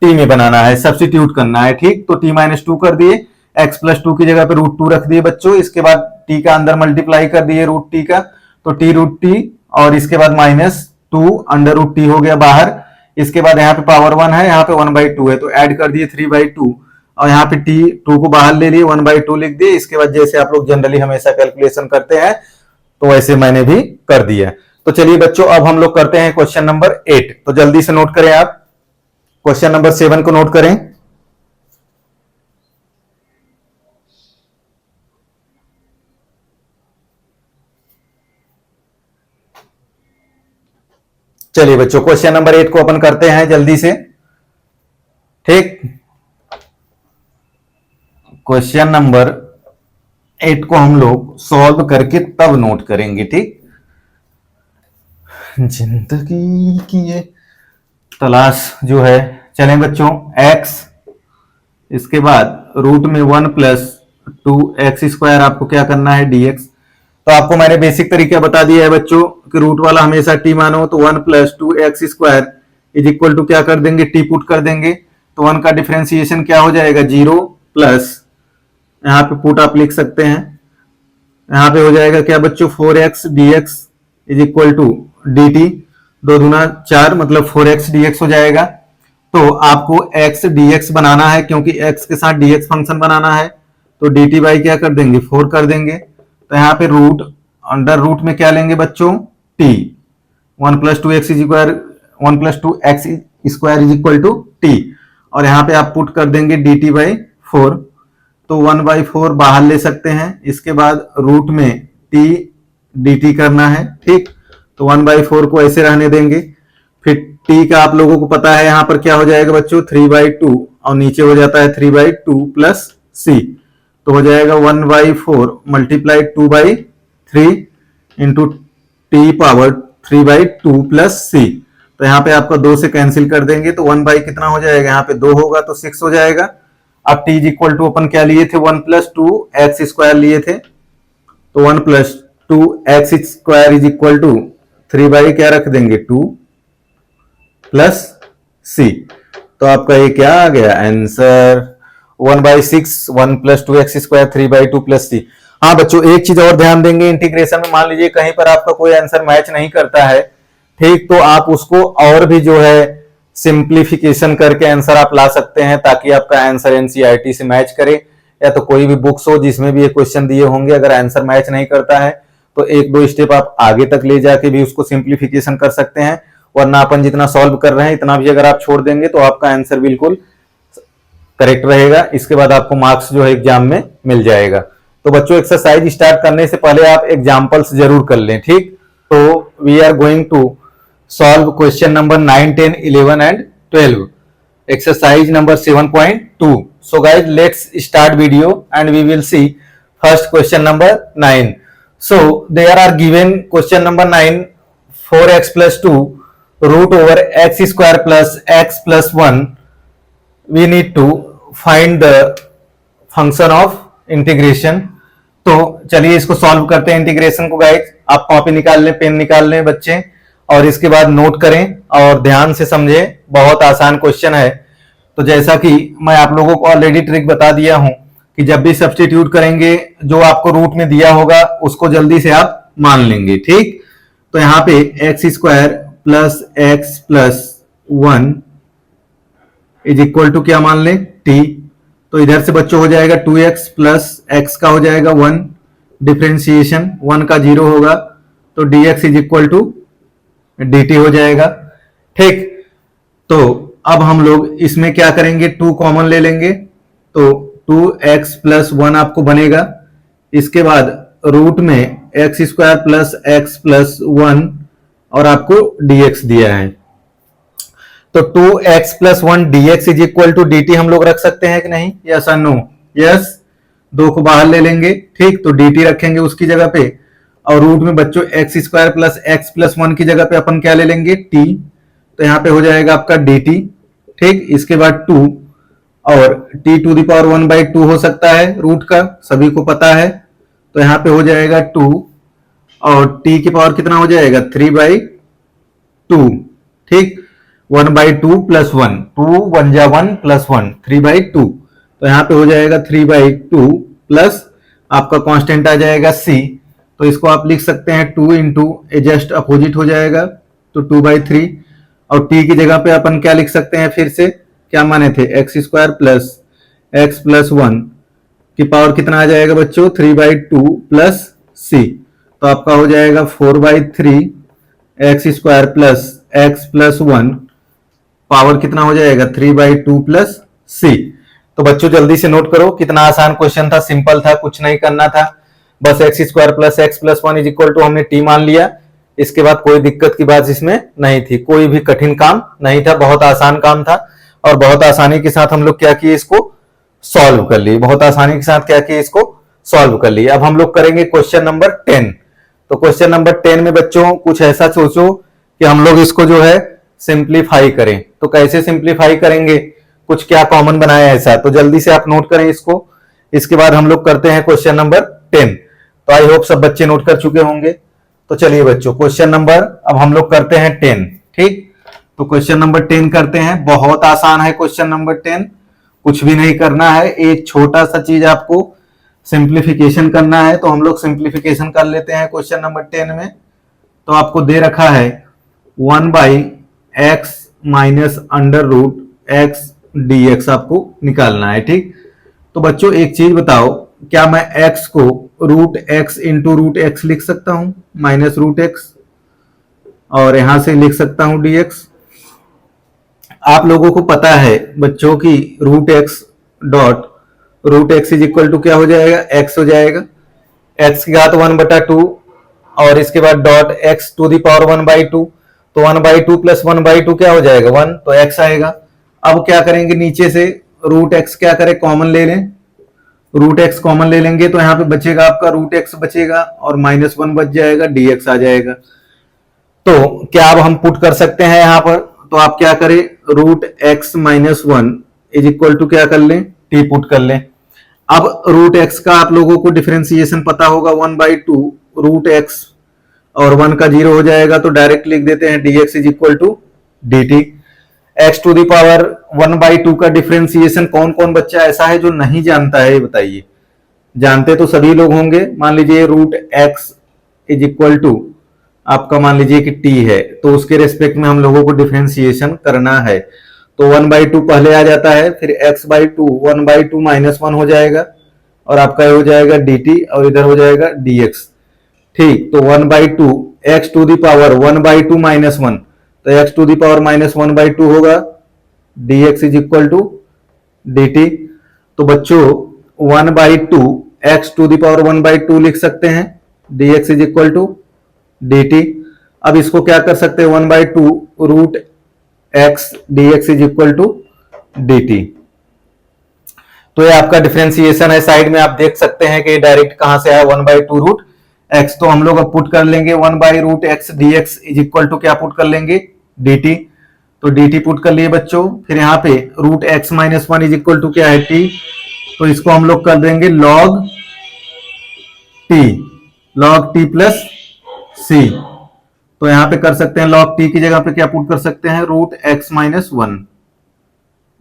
t में बनाना है, सब्स्टिट्यूट करना है, ठीक। तो t माइनस टू कर दिए, x प्लस टू की जगह पे रूट टू रख दिए बच्चों, इसके बाद t का अंदर मल्टीप्लाई कर दिए रूट t का, तो t रूट t, और इसके बाद minus two under root t हो गया बाहर। इसके बाद यहाँ पे पावर 1 है, यहाँ पे 1/2 है, तो ऐड कर दिए 3/2, और यहाँ पे t 2 को बाहर ले लिए, 1/2 लिख दिए। इसके बाद जैसे आप लोग जनरली हमेशा कैलकुलेशन करते हैं, तो वैसे मैंने भी कर दिया। तो चलिए बच्चों, अब हम लोग करते हैं क्वेश्चन नंबर 8। तो जल्दी से नोट करें आप, क्वेश्चन नंबर 7 को नोट करें। चलिए बच्चों, क्वेश्चन नंबर 8 को अपन करते हैं जल्दी से, ठीक। क्वेश्चन नंबर 8 को हम लोग सॉल्व करके तब नोट करेंगे, ठीक। जिंदगी की ये तलाश जो है, चलें बच्चों, x, इसके बाद रूट में 1 प्लस 2x² आपको क्या करना है, dx। तो आपको मैंने बेसिक तरीका बता दिया है बच्चों कि रूट वाला हमेशा t मानो, तो 1 plus 2x² is equal to क्या कर देंगे, t पुट कर देंगे, तो 1 का डिफरेंशिएशन क्या हो जाएगा, 0 प्लस, यहाँ पे पुट आप लिख सकते हैं, यहाँ पे हो जाएगा क्या बच्चों, 4x dx is equal to dt, 2 दूना 4 मतलब 4x dx हो जाएगा। तो आपको x dx बनाना है, क्योंकि x के साथ dx फंक्शन बनाना है, तो dt बाई क्या कर देंगे, 4 कर देंगे। तो यहाँ पे रूट अंडर रूट में क्या लेंगे बच्चों, t, 1 plus 2x square, 1 plus 2x square is equal to t, और यहाँ पे आप पुट कर देंगे dt बाई 4, तो 1/4 बाहर ले सकते हैं। इसके बाद रूट में t dt करना है, ठीक। तो 1/4 को ऐसे रहने देंगे, फिर t का आप लोगों को पता है यहाँ पर क्या हो जाएगा बच्चों, 3/2, और नीचे हो जाता है 3/2 प्लस c, तो हो जाएगा 1/4 multiply 2/3 into T power 3/2 plus c। तो यहाँ पे आपका 2 से कैंसिल कर देंगे, तो 1 बाई कितना हो जाएगा, यहाँ पे 2 होगा तो 6 हो जाएगा। अब t इज इक्वल टू अपन क्या लिए थे, 1 प्लस 2x² लिए थे, तो 1 plus 2x² is equal to 3 by क्या रख देंगे, 2 प्लस c। तो आपका ये क्या आ गया answer, 1/6, 1 plus 2x² 3/2 plus c। हाँ बच्चों, एक चीज और ध्यान देंगे, इंटीग्रेशन में मान लीजिए कहीं पर आपका कोई आंसर मैच नहीं करता है, ठीक, तो आप उसको और भी जो है सिंप्लीफिकेशन करके आंसर आप ला सकते हैं, ताकि आपका आंसर एनसीईआरटी से मैच करे। या तो कोई भी बुक्स हो जिसमें भी ये क्वेश्चन दिए होंगे, अगर आंसर मैच नहीं करता है तो एक दो स्टेप आप आगे तक ले जाके भी उसको सिंप्लीफिकेशन कर सकते हैं, वरना अपन जितना सॉल्व कर रहे हैं इतना भी अगर आप छोड़ देंगे तो आपका आंसर बिल्कुल करेक्ट रहेगा। इसके बाद आपको मार्क्स जो है एग्जाम में मिल जाएगा। तो बच्चों एक्सरसाइज स्टार्ट करने से पहले आप एग्जाम्पल्स जरूर कर लें, ठीक। तो we are going to solve question number 9, 10, 11 and 12, exercise number 7.2. So guys, let's start video and we will see first question number 9. So there are given question number 9, 4x plus 2 root over x square plus x plus 1. We need to find the function of integration. तो चलिए इसको solve करते हैं integration को guys. आप copy निकाल लें, pen निकाल लें बच्चे, और इसके बाद नोट करें और ध्यान से समझें। बहुत आसान क्वेश्चन है। तो जैसा कि मैं आप लोगों को ऑलरेडी ट्रिक बता दिया हूं कि जब भी सब्स्टिट्यूट करेंगे जो आपको रूट में दिया होगा उसको जल्दी से आप मान लेंगे, ठीक। तो यहाँ पे x square plus x plus 1 is equal to क्या मान लें, टी। तो इधर से बच्चों हो जाएगा 2x प्लस एक्स का हो जाएगा 1, डिफ्रेंसिएशन 1 का 0 होगा तो dx is equal to dt हो जाएगा, ठीक। तो अब हम लोग इसमें क्या करेंगे, 2 कॉमन ले लेंगे तो 2x प्लस 1 आपको बनेगा। इसके बाद रूट में x square plus x plus 1 और आपको dx दिया है तो 2x plus 1 dx is equal to dt हम लोग रख सकते हैं कि नहीं, यस और नो, यस। 2 को बाहर ले लेंगे, ठीक। तो dt रखेंगे उसकी जगह पे, और रूट में बच्चों x square plus x plus 1 की जगह पे अपन क्या ले लेंगे, t। तो यहाँ पे हो जाएगा आपका dt, ठीक। इसके बाद 2 और t टू द पावर 1/2 हो सकता है रूट का, सभी को पता है। तो यहाँ पे हो जाएगा 2 और t की पावर कितना हो जाएगा 3/2, ठीक। 1/2 प्लस 1, 2 1 जा 1 प्लस 1, 3/2। तो यहाँ पे हो जाएगा 3/2 प्लस आपका कांस्टेंट आ जाएगा c। तो इसको आप लिख सकते हैं 2 इंटू जस्ट अपोजिट हो जाएगा तो 2/3, और t की जगह पे अपन क्या लिख सकते हैं, फिर से क्या माने थे, x square plus x plus 1 की पावर कितना आ जाएगा बच्चों 3/2 प्लस c। तो आपका हो जाएगा 4/3 x square plus x plus 1 power कितना हो जाएगा 3/2 प्लस c। तो बच्चों जल्दी से नोट करो, कितना आसान क्वेश्चन था, सिंपल था, कुछ नहीं करना था, बस x square plus x plus 1 is equal to हमने t मान लिया। इसके बाद कोई दिक्कत की बात इसमें नहीं थी, कोई भी कठिन काम नहीं था, बहुत आसान काम था, और बहुत आसानी के साथ हम लोग क्या किए, इसको सॉल्व कर लिए, बहुत आसानी के साथ क्या किए, इसको सॉल्व कर लिए। अब हम लोग करेंगे क्वेश्चन नंबर 10। तो क्वेश्चन नंबर 10 में बच्चों कुछ ऐसा सोचो कि हम लोग इसको जो है सिंप्लीफाई करें। तो कैसे सिंप्लीफाई करेंगे, कुछ क्या कॉमन बनाया ऐसा, तो जल्दी से आप नोट करें इसको। इसके बाद हम लोग करते हैं क्वेश्चन नंबर 10। तो आई होप सब बच्चे नोट कर चुके होंगे। तो चलिए बच्चों क्वेश्चन नंबर अब हम लोग करते हैं 10, ठीक। तो क्वेश्चन नंबर 10 करते हैं, बहुत आसान है क्वेश्चन नंबर 10, कुछ भी नहीं करना है, एक छोटा सा चीज आपको सिंप्लीफिकेशन करना है। तो हम लोग सिंप्लीफिकेशन कर लेते हैं क्वेश्चन नंबर 10 में। तो आपको दे रखा है 1/x minus under root x dx आपको निकालना है, ठीक। तो बच्चों एक चीज बताओ, क्या मैं x को root x into root x लिख सकता हूं, माइनस रूट एक्स, और यहां से लिख सकता हूं dx। आप लोगों को पता है बच्चों की root x dot root x is equal to क्या हो जाएगा, x हो जाएगा, x की घात 1/2 और इसके बाद dot x to the power 1/2। तो 1/2 प्लस 1/2 क्या हो जाएगा 1, तो x आएगा। अब क्या करेंगे, नीचे से रूट एक्स क्या करें, कॉमन ले लें, रूट एक्स कॉमन ले लेंगे तो यहाँ पे बचेगा आपका रूट एक्स बचेगा और -1 बच जाएगा, dx आ जाएगा। तो क्या अब हम पुट कर सकते हैं यहाँ पर, तो आप क्या करें, root x minus 1 is equal to क्या कर लें, t पुट कर लें। अब रूट एक्स का आप लोगों को डिफरेंशिएशन पता होगा, 1/2 रूट एक्स और 1 का 0 हो जाएगा, तो डायरेक्ट लिख देते हैं dx is equal to dt। x to the power 1/2 का डिफरेंशिएशन कौन कौन बच्चा ऐसा है जो नहीं जानता है, ये बताइए। जानते तो सभी लोग होंगे। मान लीजिए root x is equal to आपका मान लीजिए कि t है, तो उसके रेस्पेक्ट में हम लोगों को डिफरेंशिएशन करना है। तो 1/2 पहले आ जाता है, फिर x/2 1/2 -1 हो जाएगा, और आपका ये हो जाएगा dt और इधर हो जाएगा dx। ठीक, तो 1/2 x to the power 1/2 minus 1, तो x to the power minus 1/2 होगा, dx is equal to dt। तो बच्चों 1/2 x टू दी पावर 1/2 लिख सकते हैं, dx is equal to dt। अब इसको क्या कर सकते हैं, 1/2 root x dx is equal to dt। तो ये आपका डिफरेंशिएशन है, साइड में आप देख सकते हैं कि डायरेक्ट कहां से आया 1/2 रूट x। तो हम लोग अब पुट कर लेंगे 1/रूट x dx is equal to क्या पुट कर लेंगे, dt। तो dt पुट कर लिए बच्चों। फिर यहाँ पे root x minus 1 is equal to क्या है, t। तो इसको हम लोग कर देंगे log t प्लस c। तो यहां पे कर सकते हैं log t की जगह पे क्या पुट कर सकते हैं, root x minus 1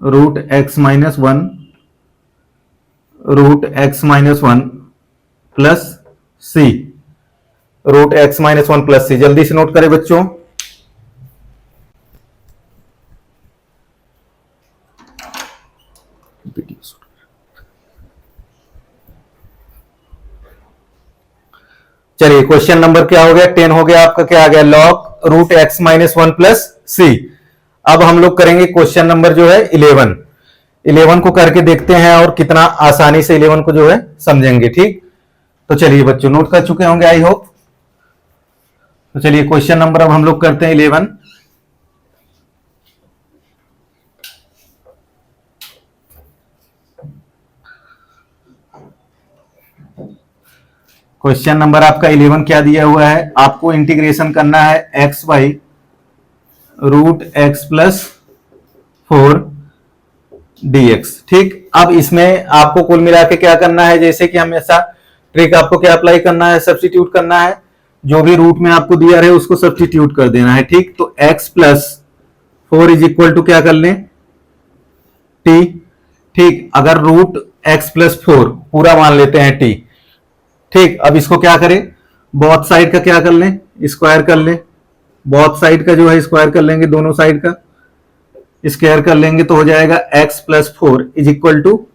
root x minus 1 plus c, root x minus 1 plus c। जल्दी से नोट करें बच्चों। चलिए क्वेश्चन नंबर क्या हो गया, 10 हो गया आपका, क्या आ गया, log root x minus 1 plus c। अब हम लोग करेंगे क्वेश्चन नंबर जो है 11 को करके देखते हैं और कितना आसानी से 11 को जो है समझेंगे। ठीक, तो चलिए बच्चों नोट कर चुके होंगे आई होप। तो चलिए क्वेश्चन नंबर अब हम लोग करते हैं 11। क्वेश्चन नंबर आपका 11 क्या दिया हुआ है, आपको इंटीग्रेशन करना है x by root x plus 4 dx। ठीक, अब इसमें आपको कुल मिला के क्या करना है, जैसे कि हमेशा ट्रिक आपको क्या अप्लाई करना है, सब्स्टिट्यूट करना है, जो भी रूट में आपको दिया रहे उसको सब्स्टिट्यूट कर देना है। ठीक, तो x plus 4 is equal to क्या कर लें, t। ठीक, अगर रूट x प्लस 4 पूरा मान लेते हैं t। ठीक, अब इसको क्या करें, बोथ साइड का क्या कर लें, स्क्वायर कर लें। बोथ साइड का जो है स्क्वायर कर लेंगे, दोनों साइड का स्क्वायर कर लेंगे, तो हो जाएगा x plus 4 is equal to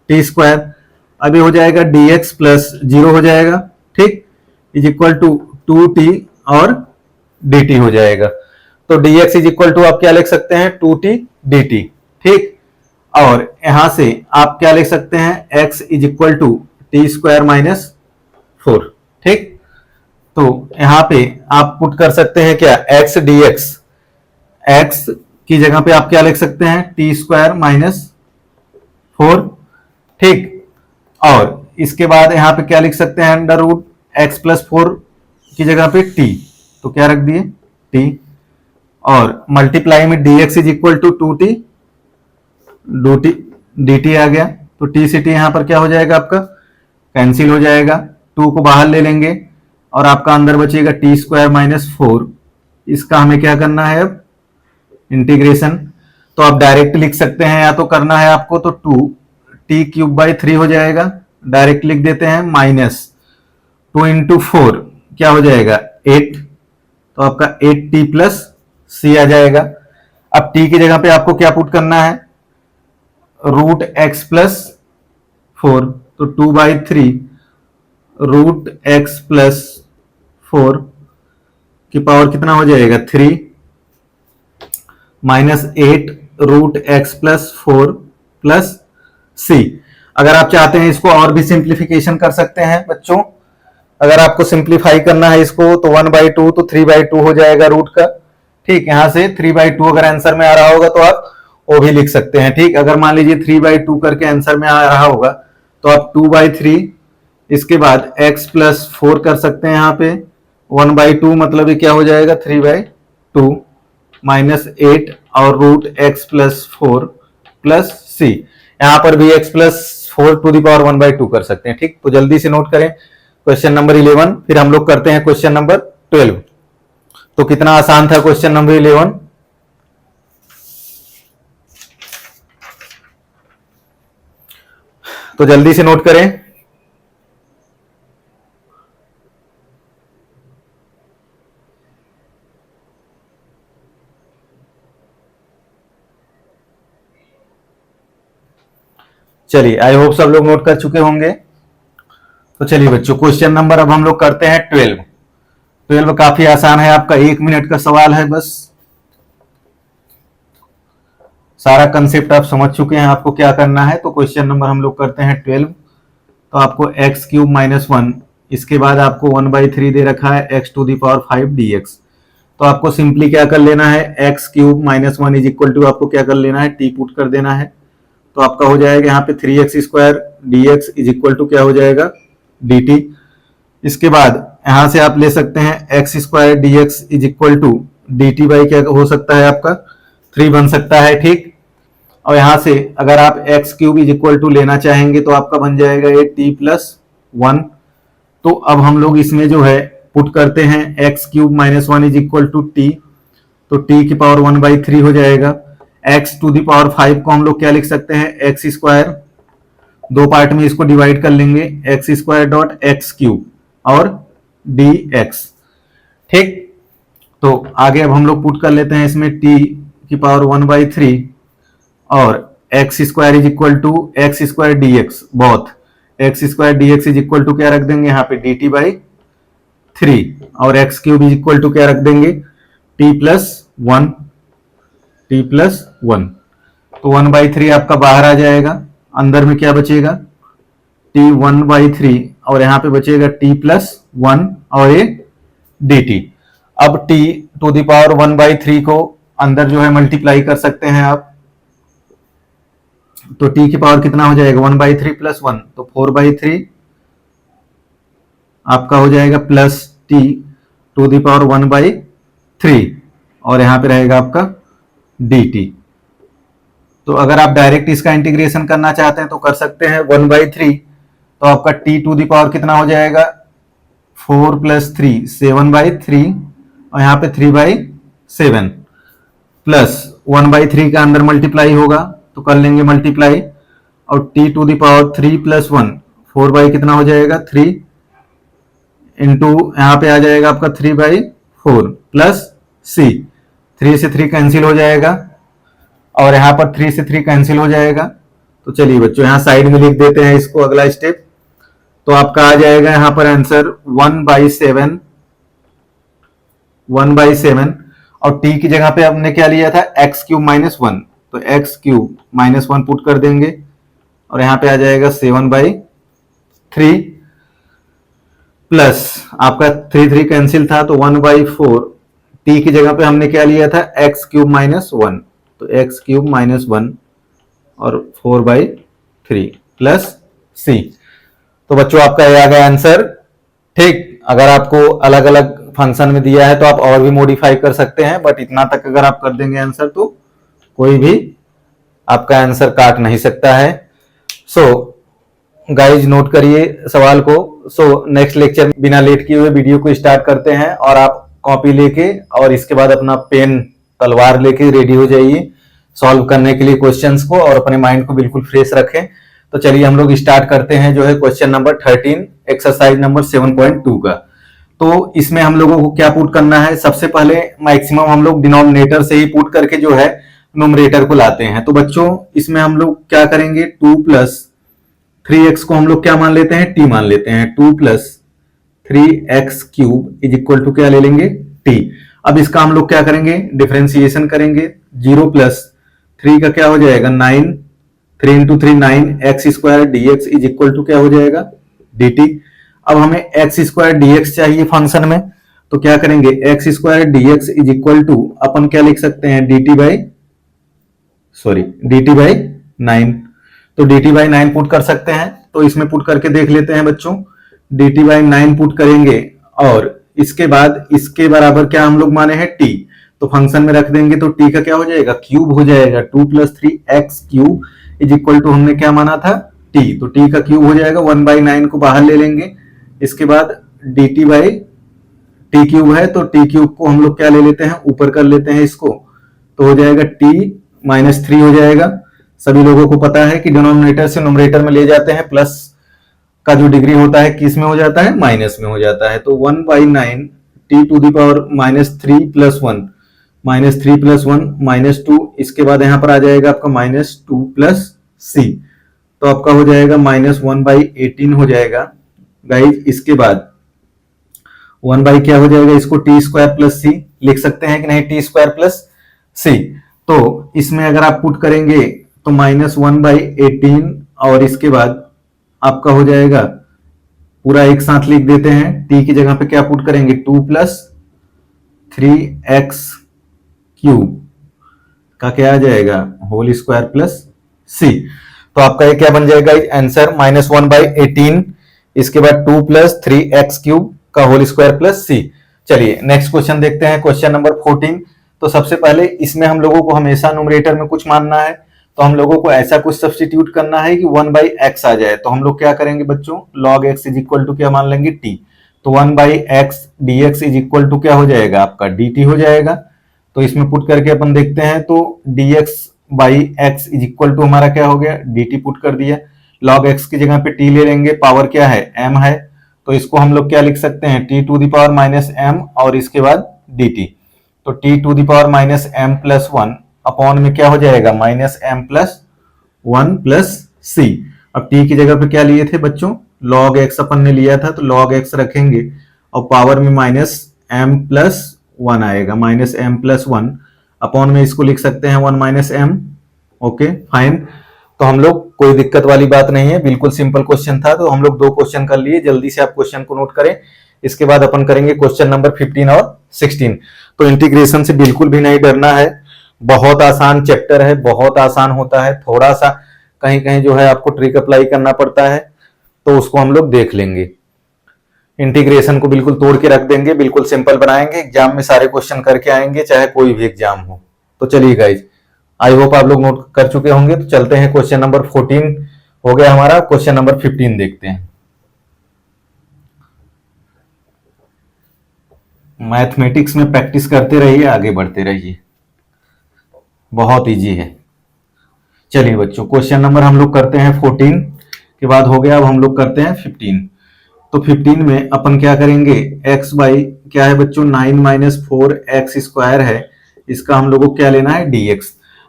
t square. अभी हो जाएगा dx प्लस 0 हो जाएगा, ठीक, इज इक्वल टू 2t और dt हो जाएगा। तो dx इज इक्वल टू आप क्या लिख सकते हैं, 2t dt। ठीक, और यहां से आप क्या लिख सकते हैं, x is equal to t square minus 4। ठीक, तो यहां पे आप पुट कर सकते हैं क्या, x dx, x की जगह पे आप क्या लिख सकते हैं, टी स्क्वायर माइनस 4। ठीक, और इसके बाद यहां पे क्या लिख सकते हैं, अंडर रूट एक्स प्लस 4 की जगह पे t, तो क्या रख दिए t, और मल्टीप्लाई में dx is equal to 2t dt आ गया। तो t से t यहां पर क्या हो जाएगा, आपका कैंसिल हो जाएगा, 2 को बाहर ले लेंगे और आपका अंदर बचेगा टी स्क्वायर माइनस 4। इसका हमें क्या करना है अब, इंटीग्रेशन। तो आप डायरेक्ट लिख सकते हैं, या तो करना है आपको तो 2t³/3 हो जाएगा, डायरेक्ट लिख देते हैं, माइनस 2 इंटू 4 क्या हो जाएगा 8, तो आपका 8t प्लस c आ जाएगा। अब t की जगह पे आपको क्या पुट करना है, रूट x प्लस 4, तो 2/3 रूट एक्स प्लस 4 की पावर कितना हो जाएगा 3 minus 8 root x plus 4 plus c। अगर आप चाहते हैं इसको और भी सिंप्लीफिकेशन कर सकते हैं बच्चों, अगर आपको सिंप्लीफाई करना है इसको तो 1/2 तो 3/2 हो जाएगा रूट का। ठीक, यहां से 3/2 अगर आंसर में आ रहा होगा तो आप वो भी लिख सकते हैं। ठीक, अगर मान लीजिए 3/2 करके आंसर में आ रहा होगा तो आप 2/3, इसके बाद x प्लस 4 कर सकते हैं, यहाँ पे 1/2 मतलब ये क्या हो जाएगा 3/2 माइनस 8 और root x plus 4 plus c। यहाँ पर भी x plus 4 to the power 1/2 कर सकते हैं। ठीक, तो जल्दी से नोट करें क्वेश्चन नंबर 11। फिर हम लोग करते हैं क्वेश्चन नंबर 12। तो कितना आसान था क्वेश्चन नंबर 11। तो जल्दी से नोट करें। चलिए, आई होप सब लोग नोट कर चुके होंगे। तो चलिए बच्चों, क्वेश्चन नंबर अब हम लोग करते हैं 12। 12 काफी आसान है, आपका 1 मिनट का सवाल है बस। सारा कंसेप्ट आप समझ चुके हैं, आपको क्या करना है। तो क्वेश्चन नंबर हम लोग करते हैं 12। तो आपको एक्स क्यूब माइनस 1, इसके बाद आपको 1/3 दे रखा है x to the power 5 dx। तो आपको सिंपली क्या कर लेना है, x cube minus 1 is equal to आपको क्या कर लेना है, टी पुट कर देना है। तो आपका हो जाएगा यहाँ पे 3x² dx is equal to क्या हो जाएगा, dt। इसके बाद यहां से आप ले सकते हैं x² dx is equal to dt by क्या हो सकता है आपका 3 बन सकता है, ठीक। और यहां से अगर आप x cube is equal to लेना चाहेंगे तो आपका बन जाएगा ये t+1। तो अब हम लोग इसमें जो है पुट करते हैं x cube minus 1 is equal to t. तो टी की पावर 1/3 हो जाएगा। एक्स टू दी पावर 5 को हम लोग क्या लिख सकते हैं, एक्स स्क्वायर। दो पार्ट में इसको डिवाइड कर लेंगे, x square dot x cube और डी एक्स, ठीक। तो आगे अब हम लोग पुट कर लेते हैं इसमें टी की पावर 1/3 और x square is equal to x square d x, both x square d x is equal to क्या रख देंगे यहाँ पे dt/3 और x cube is equal to क्या रख देंगे t+1। तो 1/3 आपका बाहर आ जाएगा, अंदर में क्या बचेगा t1/3 और यहाँ पे बचेगा t+1 और ये dt। अब t टू द पावर 1/3 को अंदर जो है मल्टीप्लाई कर सकते हैं आप। तो t की पावर कितना हो जाएगा 1/3 + 1, तो 4/3 आपका हो जाएगा plus t to the power 1/3 और यहां पे रहेगा आपका dt। तो अगर आप डायरेक्ट इसका इंटीग्रेशन करना चाहते हैं तो कर सकते हैं 1/3। तो आपका t टू द पावर कितना हो जाएगा 4 + 3 7/3 और यहाँ पे 3/7 प्लस 1/3 का अंदर मल्टीप्लाई होगा तो कर लेंगे मल्टीप्लाई और t टू द पावर 3 + 1 4 कितना हो जाएगा 3 इंटू यहाँ पे आ जाएगा आपका 3/4 प्लस c। 3 से 3 कैंसिल हो जाएगा और यहाँ पर 3 से 3 कैंसिल हो जाएगा। तो चलिए बच्चों यहाँ साइड में लिख देते हैं इसको, अगला स्टेप। तो आपका आ जाएगा यहाँ पर आंसर 1/7 और t की जगह पे हमने क्या लिया था x³ - 1, तो x³ - 1 पुट कर देंगे और यहाँ पे आ जाएगा 7/3 प्लस आपका 3 कैंसिल था तो 1/4। t की जगह पे हमने क्या लिया था x³ - 1, तो x³ - 1 और 4/3 प्लस c। तो बच्चों आपका ये आ गया आंसर, ठीक। अगर आपको अलग अलग फंक्शन में दिया है तो आप और भी मॉडिफाई कर सकते हैं, बट इतना तक अगर आप कर देंगे आंसर तो कोई भी आपका आंसर काट नहीं सकता है। सो गाइज नोट करिए सवाल को। सो नेक्स्ट लेक्चर बिना लेट किए हुए वीडियो को स्टार्ट करते हैं और आप कॉपी लेके और इसके बाद अपना पेन तलवार लेके रेडी हो जाइए सॉल्व करने के लिए क्वेश्चंस को और अपने माइंड को बिल्कुल फ्रेश रखें। तो चलिए हम लोग स्टार्ट करते हैं जो है क्वेश्चन नंबर 13 एक्सरसाइज नंबर 7.2 का। तो इसमें हम लोगों को क्या पुट करना है, सबसे पहले मैक्सिमम हम लोग डिनोमिनेटर से ही पुट करके जो है न्यूमरेटर को लाते हैं। तो बच्चों इसमें हम लोग क्या करेंगे 2 + 3x को हम लोग क्या मान लेते हैं t मान लेते हैं, 2 + 3x³ इज इक्वल टू क्या ले लेंगे t। अब इसका हम लोग क्या करेंगे डिफरेंशिएशन करेंगे, 0 + 3 का क्या हो जाएगा 9, 3 × 3 9x² dx is equal to क्या हो जाएगा dt। अब हमें x² dx चाहिए फंक्शन में, तो क्या करेंगे x² dx is equal to अपन क्या लिख सकते हैं dt/9। तो dt/9 पुट कर सकते हैं। तो इसमें पुट करके देख लेते हैं बच्चों, dt/9 पुट करेंगे और इसके बाद इसके बराबर क्या हम लोग माने हैं t, तो फंक्शन में रख देंगे तो t का क्या हो जाएगा क्यूब हो जाएगा, 2 + 3x³ इज इक्वल टू हमने क्या माना था t, तो t का क्यूब हो जाएगा 1/9 को बाहर ले लेंगे। इसके बाद dt/t³ है तो t³ को हम लोग क्या ले लेते हैं ऊपर कर लेते हैं इसको, तो हो जाएगा t-3 हो जाएगा। सभी लोगों को पता है कि डिनोमिनेटर से न्यूमरेटर में ले जाते हैं, प्लस का जो डिग्री होता है किस में हो जाता है माइनस में हो जाता है। तो 1/9 t टू दी पावर -3 + 1 -2, इसके बाद यहां पर आ जाएगा आपका -2 + c, तो आपका हो जाएगा -1/18 हो जाएगा गाइज इसके बाद 1 बाई क्या हो जाएगा, इसको टी स्क्वायर प्लस सी लिख सकते हैं कि नहीं, टी स्क्वायर प्लस सी। तो इसमें अगर आप पुट करेंगे तो -1/18 और इसके बाद आपका हो जाएगा पूरा एक साथ लिख देते हैं, टी की जगह पे क्या पुट करेंगे 2 + 3x क्यूब का क्या आ जाएगा होल स्क्वायर प्लस सी। तो आपका ये क्या बन जाएगा आंसर -1/18, इसके बाद 2 + 3x क्यूब का होल स्क्वायर प्लस सी। चलिए नेक्स्ट क्वेश्चन देखते हैं, क्वेश्चन नंबर 14। तो सबसे पहले इसमें हम लोगों को हमेशा न्यूमरेटर में कुछ मानना है, तो हम लोगों को ऐसा कुछ सब्स्टिट्यूट करना है कि 1/x आ जाए। तो हम लोग क्या करेंगे बच्चों, log x is equal to क्या मान लेंगे t। तो 1/x dx is equal to क्या हो जाएगा आपका dt हो जाएगा। तो इसमें पुट करके अपन देखते हैं, तो dx/x इज इक्वल टू हमारा क्या हो गया dt पुट कर दिया, log x की जगह पे t ले लेंगे, पावर क्या है m है, तो इसको हम लोग क्या लिख सकते हैं t⁻m और इसके बाद dt। तो t⁻m + 1 अपॉन में क्या हो जाएगा -m + 1 + c। अब t की जगह पे क्या लिए थे बच्चों, log x अपन ने लिया था, तो log x रखेंगे और पावर में -m + 1 आएगा, -m + 1 अपॉन में इसको लिख सकते हैं 1 - m। Okay fine. तो हम लोग कोई दिक्कत वाली बात नहीं है, बिल्कुल सिंपल क्वेश्चन था। तो हम लोग 2 क्वेश्चन कर लिए, जल्दी से आप क्वेश्चन को नोट करें। इसके बाद अपन करेंगे क्वेश्चन नंबर 15 और 16। तो इंटीग्रेशन से बिल्कुल भी नहीं डरना है, बहुत आसान चैप्टर है, बहुत आसान होता है, थोड़ा सा कहीं कहीं जो है आपको ट्रिक अप्लाई करना पड़ता है, तो उसको हम लोग देख लेंगे। इंटीग्रेशन को बिल्कुल तोड़ के रख देंगे, बिल्कुल सिंपल बनाएंगे, एग्जाम में सारे क्वेश्चन करके आएंगे चाहे कोई भी एग्जाम हो। तो चलिए गाइज, आई होप आप लोग नोट कर चुके होंगे। तो चलते हैं, क्वेश्चन नंबर 14 हो गया हमारा, क्वेश्चन नंबर 15 देखते हैं। मैथमेटिक्स में प्रैक्टिस करते रहिए, आगे बढ़ते रहिए, बहुत इजी है। चलिए बच्चों, क्वेश्चन नंबर हम लोग करते हैं 14 के बाद हो गया, अब हम लोग करते हैं 15। तो 15 में अपन क्या करेंगे, x बाई क्या है बच्चों 9 - 4x² है, इसका हम लोगों को क्या लेना है dx।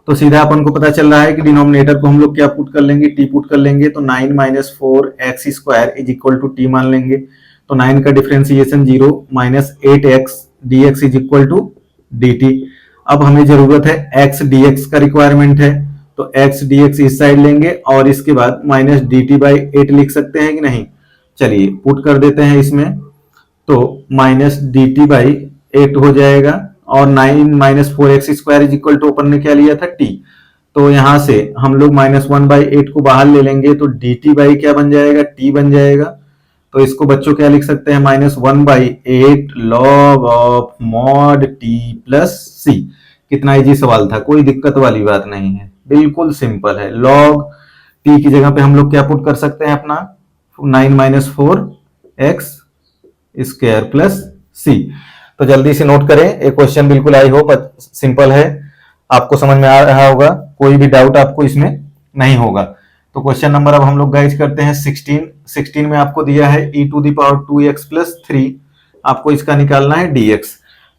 तो सीधा अपन को पता चल रहा है कि डिनोमिनेटर को हम लोग क्या पुट कर लेंगे, t पुट कर लेंगे। तो 9 - 4x² is equal to t मान लेंगे। तो 9 का differentiation 0 -8x dx is equal to dt। अब हमें जरूरत है x dx का रिक्वायरमेंट है, तो x dx इस साइड लेंगे और इसके बाद -dt/8 लिख सकते हैं कि नहीं। चलिए पुट कर देते हैं इसमें, तो -dt/8 हो जाएगा और 9 - 4x² इज इक्वल टू अपन ने क्या लिया था t। तो यहां से हम लोग -1/8 को बाहर ले लेंगे, तो dt बाई क्या बन जाएगा t बन जाएगा। तो इसको बच्चों क्या लिख सकते हैं -1/8 log of mod t plus c। कितना इजी सवाल था, कोई दिक्कत वाली बात नहीं है, बिल्कुल सिंपल है। log t की जगह पे हम लोग क्या पुट कर सकते हैं अपना 9 - 4x² प्लस c। तो जल्दी से नोट करें, एक क्वेश्चन बिल्कुल आई होप सिंपल है, आपको समझ में आ रहा होगा, कोई भी डाउट आपको इसमें नहीं होगा। तो क्वेश्चन नंबर अब हम लोग गाइज करते हैं 16 में आपको दिया है e⁻²x + 3, आपको इसका निकालना है dx।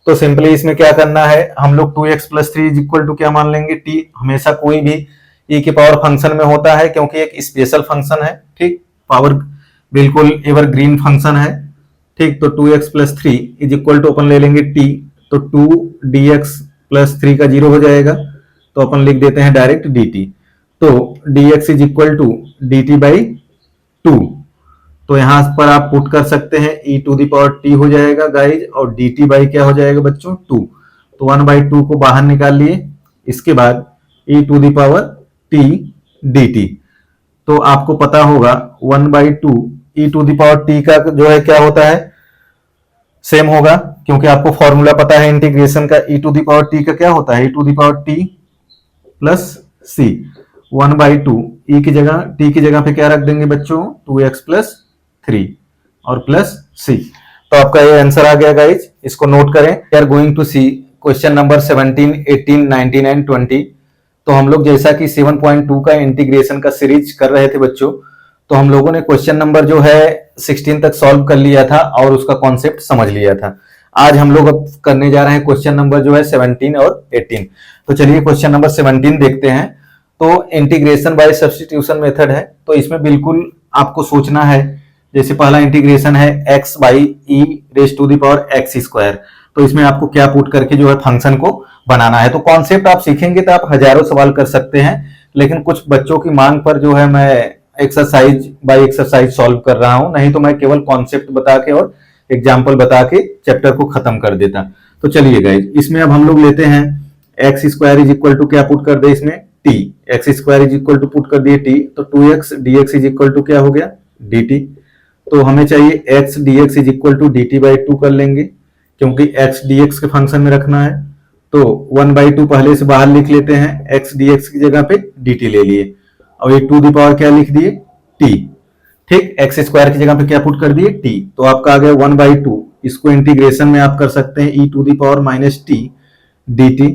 तो सिंपली इसमें क्या करना है, हम लोग 2x + 3 इज इक्वल टू क्या मान लेंगे t। हमेशा कोई भी e की पावर फंक्शन में होता है, क्योंकि एक स्पेशल फंक्शन है, ठीक, पावर बिल्कुल एवरग्रीन फंक्शन है, ठीक। तो 2x + 3 इज इक्वल टू अपन ले लेंगे t, तो 2 dx + 3 का 0 हो जाएगा, तो अपन लिख देते हैं डायरेक्ट dt। तो dx is equal to dt/2। तो यहां पर आप पुट कर सकते हैं e⁻t हो जाएगा गाइज, और dt बाई क्या हो जाएगा बच्चों 2। तो 1/2 को बाहर निकाल लिए, इसके बाद e⁻t dt। तो आपको पता होगा 1/2 e⁻t का जो है क्या होता है, सेम होगा, क्योंकि आपको फॉर्मूला पता है इंटीग्रेशन का, e⁻t का क्या होता है e⁻t प्लस c। 1/2 e की जगह t की जगह पे क्या रख देंगे बच्चों 2x + 3 और प्लस c। तो आपका ये आंसर आ गया गाइज, इसको नोट करें। We are going to see question number 17, 18, 19 and 20। तो हम लोग जैसा कि 7.2 का इंटीग्रेशन का सीरीज कर रहे थे बच्चों, तो हम लोगों ने क्वेश्चन नंबर जो है 16 तक सॉल्व कर लिया था और उसका कॉन्सेप्ट समझ लिया था। आज हम लोग अब करने जा रहे हैं क्वेश्चन नंबर जो है 17 और 18। तो चलिए क्वेश्चन नंबर 17 देखते हैं। तो इंटीग्रेशन बाय सब्स्टिट्यूशन मेथड है, तो इसमें बिल्कुल आपको सोचना है जैसे पहला इंटीग्रेशन है x by e raise to the power x square, तो इसमें आपको क्या पुट करके जो है फंक्शन को बनाना है। तो कॉन्सेप्ट आप सीखेंगे तो आप हजारों सवाल कर सकते हैं, लेकिन कुछ बच्चों की मांग पर जो है मैं एक्सरसाइज बाय एक्सरसाइज सॉल्व कर रहा हूं, नहीं तो मैं केवल कॉन्सेप्ट बता के और एग्जाम्पल बता के चैप्टर को खत्म कर देता। तो चलिए गाइज, इसमें अब हम लोग लेते हैं x square is equal to क्या पुट कर दे इसमें t, x square is equal to put कर दिए टी, तो 2x dx is equal to क्या हो गया dt। तो हमें चाहिए x dx is equal to dt by 2 कर लेंगे, क्योंकि x dx के फंक्शन में रखना है। तो 1/2 पहले से बाहर लिख लेते हैं, x dx की जगह पे dt ले लिए, और ये टू दी पावर क्या लिख दिए t, ठीक। एक्स स्क्वायर की जगह पे क्या पुट कर दिए t, तो आपका आ गया 1/2। इसको इंटीग्रेशन में आप कर सकते हैं e to the power minus t dt।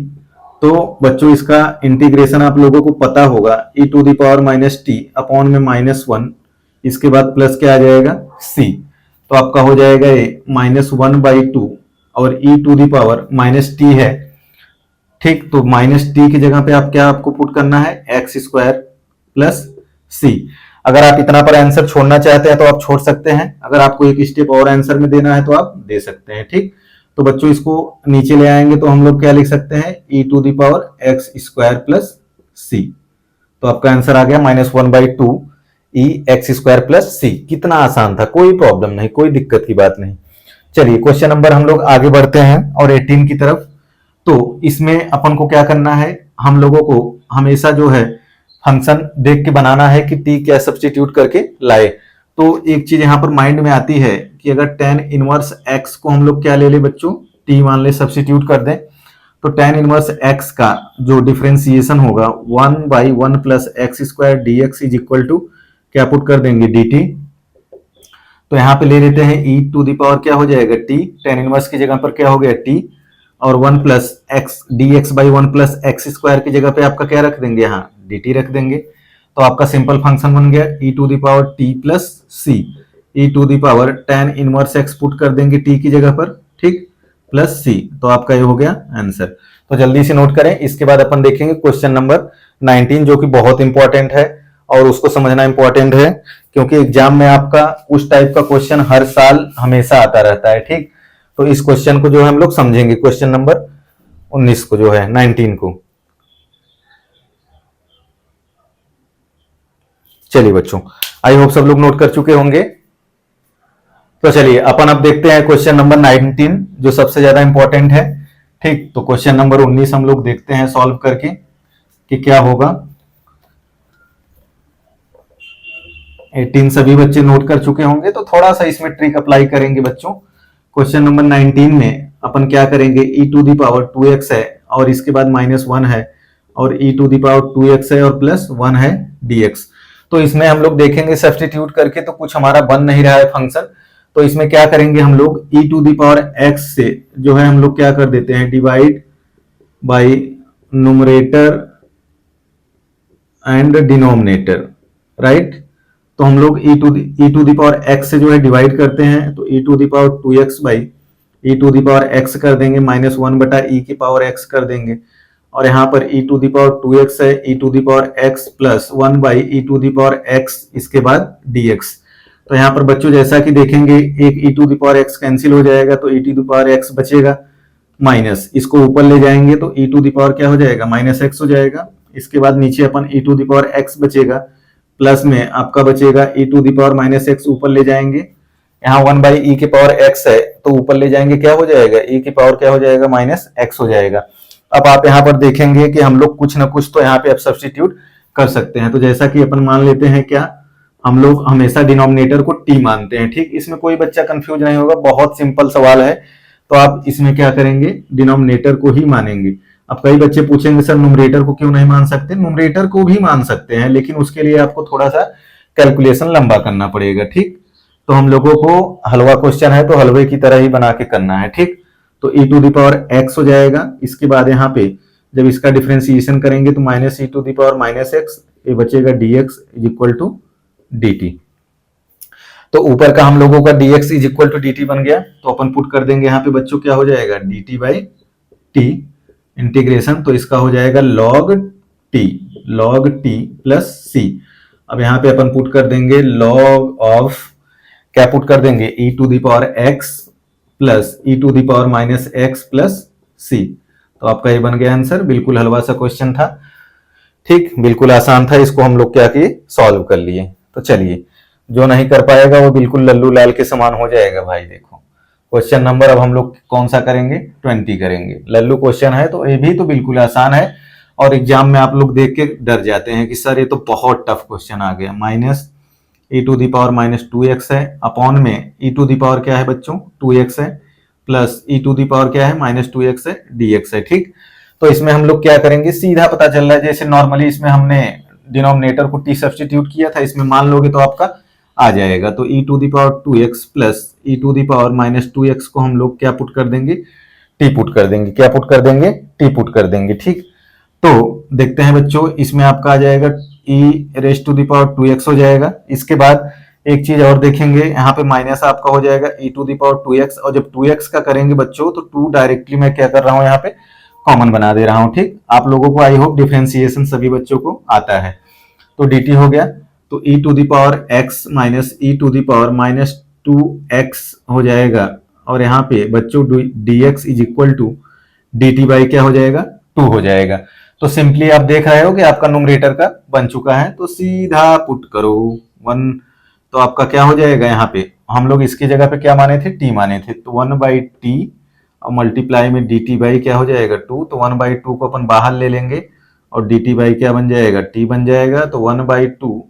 तो बच्चों इसका इंटीग्रेशन आप लोगों को पता होगा, e to the power minus t upon में -1, इसके बाद प्लस क्या आ जाएगा c, तो आपका हो जाएगा ये -1/2 और e to the power minus t है, ठीक। तो माइनस टी की जगह पे आप क्या आपको पुट करना है एक्स स्क्वायर प्लस सी। अगर आप इतना पर आंसर छोड़ना चाहते हैं तो आप छोड़ सकते हैं, अगर आपको एक स्टेप और आंसर में देना है तो आप दे सकते हैं, ठीक। तो बच्चों इसको नीचे ले आएंगे तो हम लोग क्या लिख सकते हैं e to the power x square plus C, तो आपका आंसर आ गया -1/2 e x square plus C. कितना आसान था, कोई प्रॉब्लम नहीं, कोई दिक्कत की बात नहीं। चलिए क्वेश्चन नंबर हम लोग आगे बढ़ते हैं और 18 की तरफ। तो इसमें अपन को क्या करना है, हम लोगों को हमेशा जो है फंक्शन देख के बनाना है कि t क्या सब्स्टिट्यूट करके लाए। तो एक चीज यहां पर माइंड में आती है कि अगर tan इनवर्स x को हम लोग क्या ले ले बच्चों, t मान ले, सब्स्टिट्यूट कर दें, तो tan इनवर्स x का जो डिफरेंशिएशन होगा 1/1 plus x square d x is equal to क्या पुट कर देंगे dt। तो यहाँ पे ले लेते हैं e टू दी पावर क्या हो जाएगा t, tan इनवर्स की जगह पर क्या हो गया t, और 1 plus x d x by 1 plus x square की जगह पे आपका क्या रख देंगे, यहाँ dt रख देंगे। तो आपका सिंपल फंक्शन बन गया e to the power t plus c, e to the power tan inverse x put कर देंगे t की जगह पर, ठीक, प्लस c। तो आपका ये हो गया आंसर। तो जल्दी से नोट करें, इसके बाद अपन देखेंगे क्वेश्चन नंबर 19 जो कि बहुत इंपॉर्टेंट है और उसको समझना इंपॉर्टेंट है, क्योंकि एग्जाम में आपका उस टाइप का क्वेश्चन हर साल हमेशा आता रहता है, ठीक। तो इस क्वेश्चन को जो है हम लोग समझेंगे, क्वेश्चन नंबर 19 को जो है 19 को। चलिए बच्चों, आई होप सब लोग नोट कर चुके होंगे। तो चलिए अपन अब देखते हैं क्वेश्चन नंबर 19 जो सबसे ज्यादा इंपॉर्टेंट है, ठीक। तो क्वेश्चन नंबर 19 हम लोग देखते हैं सॉल्व करके कि क्या होगा। 18 सभी बच्चे नोट कर चुके होंगे, तो थोड़ा सा इसमें ट्रिक अप्लाई करेंगे बच्चों। क्वेश्चन नंबर 19 में अपन क्या करेंगे, e to the power 2x है और इसके बाद -1 है, और e to the power 2x है और प्लस 1 है dx। तो इसमें हम लोग देखेंगे सब्स्टिट्यूट करके तो कुछ हमारा बन नहीं रहा है फंक्शन, तो इसमें क्या करेंगे हम लोग e to the power x से जो है हम लोग क्या कर देते हैं divide by numerator and denominator, right. तो हम लोग e to the power x से जो है डिवाइड करते हैं, तो e to the power 2x by e to the power x कर देंगे, -1 बटा e की पावर x कर देंगे, और यहाँ पर e to the power 2x है, e to the power x plus 1 by e to the power x, इसके बाद dx। तो यहाँ पर बच्चों जैसा कि देखेंगे एक e to the power x cancel हो जाएगा, तो e to the power x बचेगा, माइनस इसको ऊपर ले जाएंगे तो e टू दी पावर क्या हो जाएगा -x हो जाएगा। इसके बाद नीचे अपन e to the power x बचेगा, प्लस में आपका बचेगा e to the power -x, ऊपर ले जाएंगे, यहाँ 1 बाई e की पावर x है तो ऊपर ले जाएंगे क्या हो जाएगा, e की पावर क्या हो जाएगा -x हो जाएगा। अब आप यहाँ पर देखेंगे कि हम लोग कुछ ना कुछ तो यहाँ पे अब सब्स्टिट्यूट कर सकते हैं। तो जैसा कि अपन मान लेते हैं क्या, हम लोग हमेशा डिनोमिनेटर को t मानते हैं, ठीक। इसमें कोई बच्चा कंफ्यूज नहीं होगा, बहुत सिंपल सवाल है। तो आप इसमें क्या करेंगे, डिनोमिनेटर को ही मानेंगे। अब कई बच्चे पूछेंगे सर न्यूमरेटर को क्यों नहीं मान सकते, न्यूमरेटर को भी मान सकते हैं, लेकिन उसके लिए आपको थोड़ा सा कैलकुलेशन लंबा करना पड़ेगा, ठीक। तो हम लोगों को हलवा क्वेश्चन है तो हलवे की तरह ही बना के करना है, ठीक। तो e to the power x हो जाएगा, इसके बाद यहाँ पे जब इसका डिफरेंशिएशन करेंगे तो -e to the power -x, ये बचेगा dx is equal to dt। तो ऊपर का हम लोगों का dx is equal to dt बन गया, तो अपन पुट कर देंगे यहाँ पे बच्चों क्या हो जाएगा dt बाई t इंटीग्रेशन, तो इसका हो जाएगा log t प्लस c। अब यहाँ पे अपन पुट कर देंगे log ऑफ क्या पुट कर देंगे, e to the power x plus e to the power minus x plus C. तो आपका ये बन गया आंसर। बिल्कुल हलवा सा क्वेश्चन था, ठीक, बिल्कुल आसान था, इसको हम लोग क्या किए, सॉल्व कर लिए। तो चलिए, जो नहीं कर पाएगा वो बिल्कुल लल्लू लाल के समान हो जाएगा भाई। देखो क्वेश्चन नंबर अब हम लोग कौन सा करेंगे, 20 करेंगे। लल्लू क्वेश्चन है तो ये भी तो बिल्कुल आसान है, और एग्जाम में आप लोग देख के डर जाते हैं कि सर ये तो बहुत टफ क्वेश्चन आ गया। Minus e to the power minus 2x है, अपॉन में ई टू दी पावर क्या है बच्चों, 2x है, plus e to the power क्या है, माइनस 2x है, dx है, ठीक। तो इसमें हम लोग क्या करेंगे, सीधा पता चल रहा है, जैसे नॉर्मली इसमें हमने डिनोमिनेटर को t सब्स्टिट्यूट किया था, इसमें मान लोगे तो आपका आ जाएगा। तो e to the power 2x plus e to the power minus 2x को हम लोग क्या पुट कर देंगे, t पुट कर देंगे। क्या पुट कर देंगे, t पुट कर देंगे, ठीक। तो देखते हैं बच्चों, इसमें आपका आ जाएगा e raise to the power 2x हो जाएगा। इसके बाद एक चीज और देखेंगे, यहाँ पे माइनस आपका हो जाएगा e to the power 2x, और जब 2x का करेंगे बच्चों तो 2 डायरेक्टली मैं क्या कर रहा हूँ, यहाँ पे कॉमन बना दे रहा हूँ, ठीक। आप लोगों को आई होप डिफरेंशिएशन सभी बच्चों को आता है। तो dt हो गया, तो e to the power x minus e to the power minus 2x हो जाएगा, और यहाँ पे बच्चों dx is equal to dt by क्या हो जाएगा, 2 हो जाएगा। तो सिंपली आप देख रहे हो कि आपका न्यूमरेटर का बन चुका है, तो सीधा पुट करो 1। तो आपका क्या हो जाएगा, यहाँ पे हम लोग इसकी जगह पे क्या माने थे, t माने थे, तो 1/t और मल्टीप्लाई में dt बाई क्या हो जाएगा 2। तो 1/2 को अपन बाहर ले लेंगे और dt बाई क्या बन जाएगा, t बन जाएगा, तो 1/2,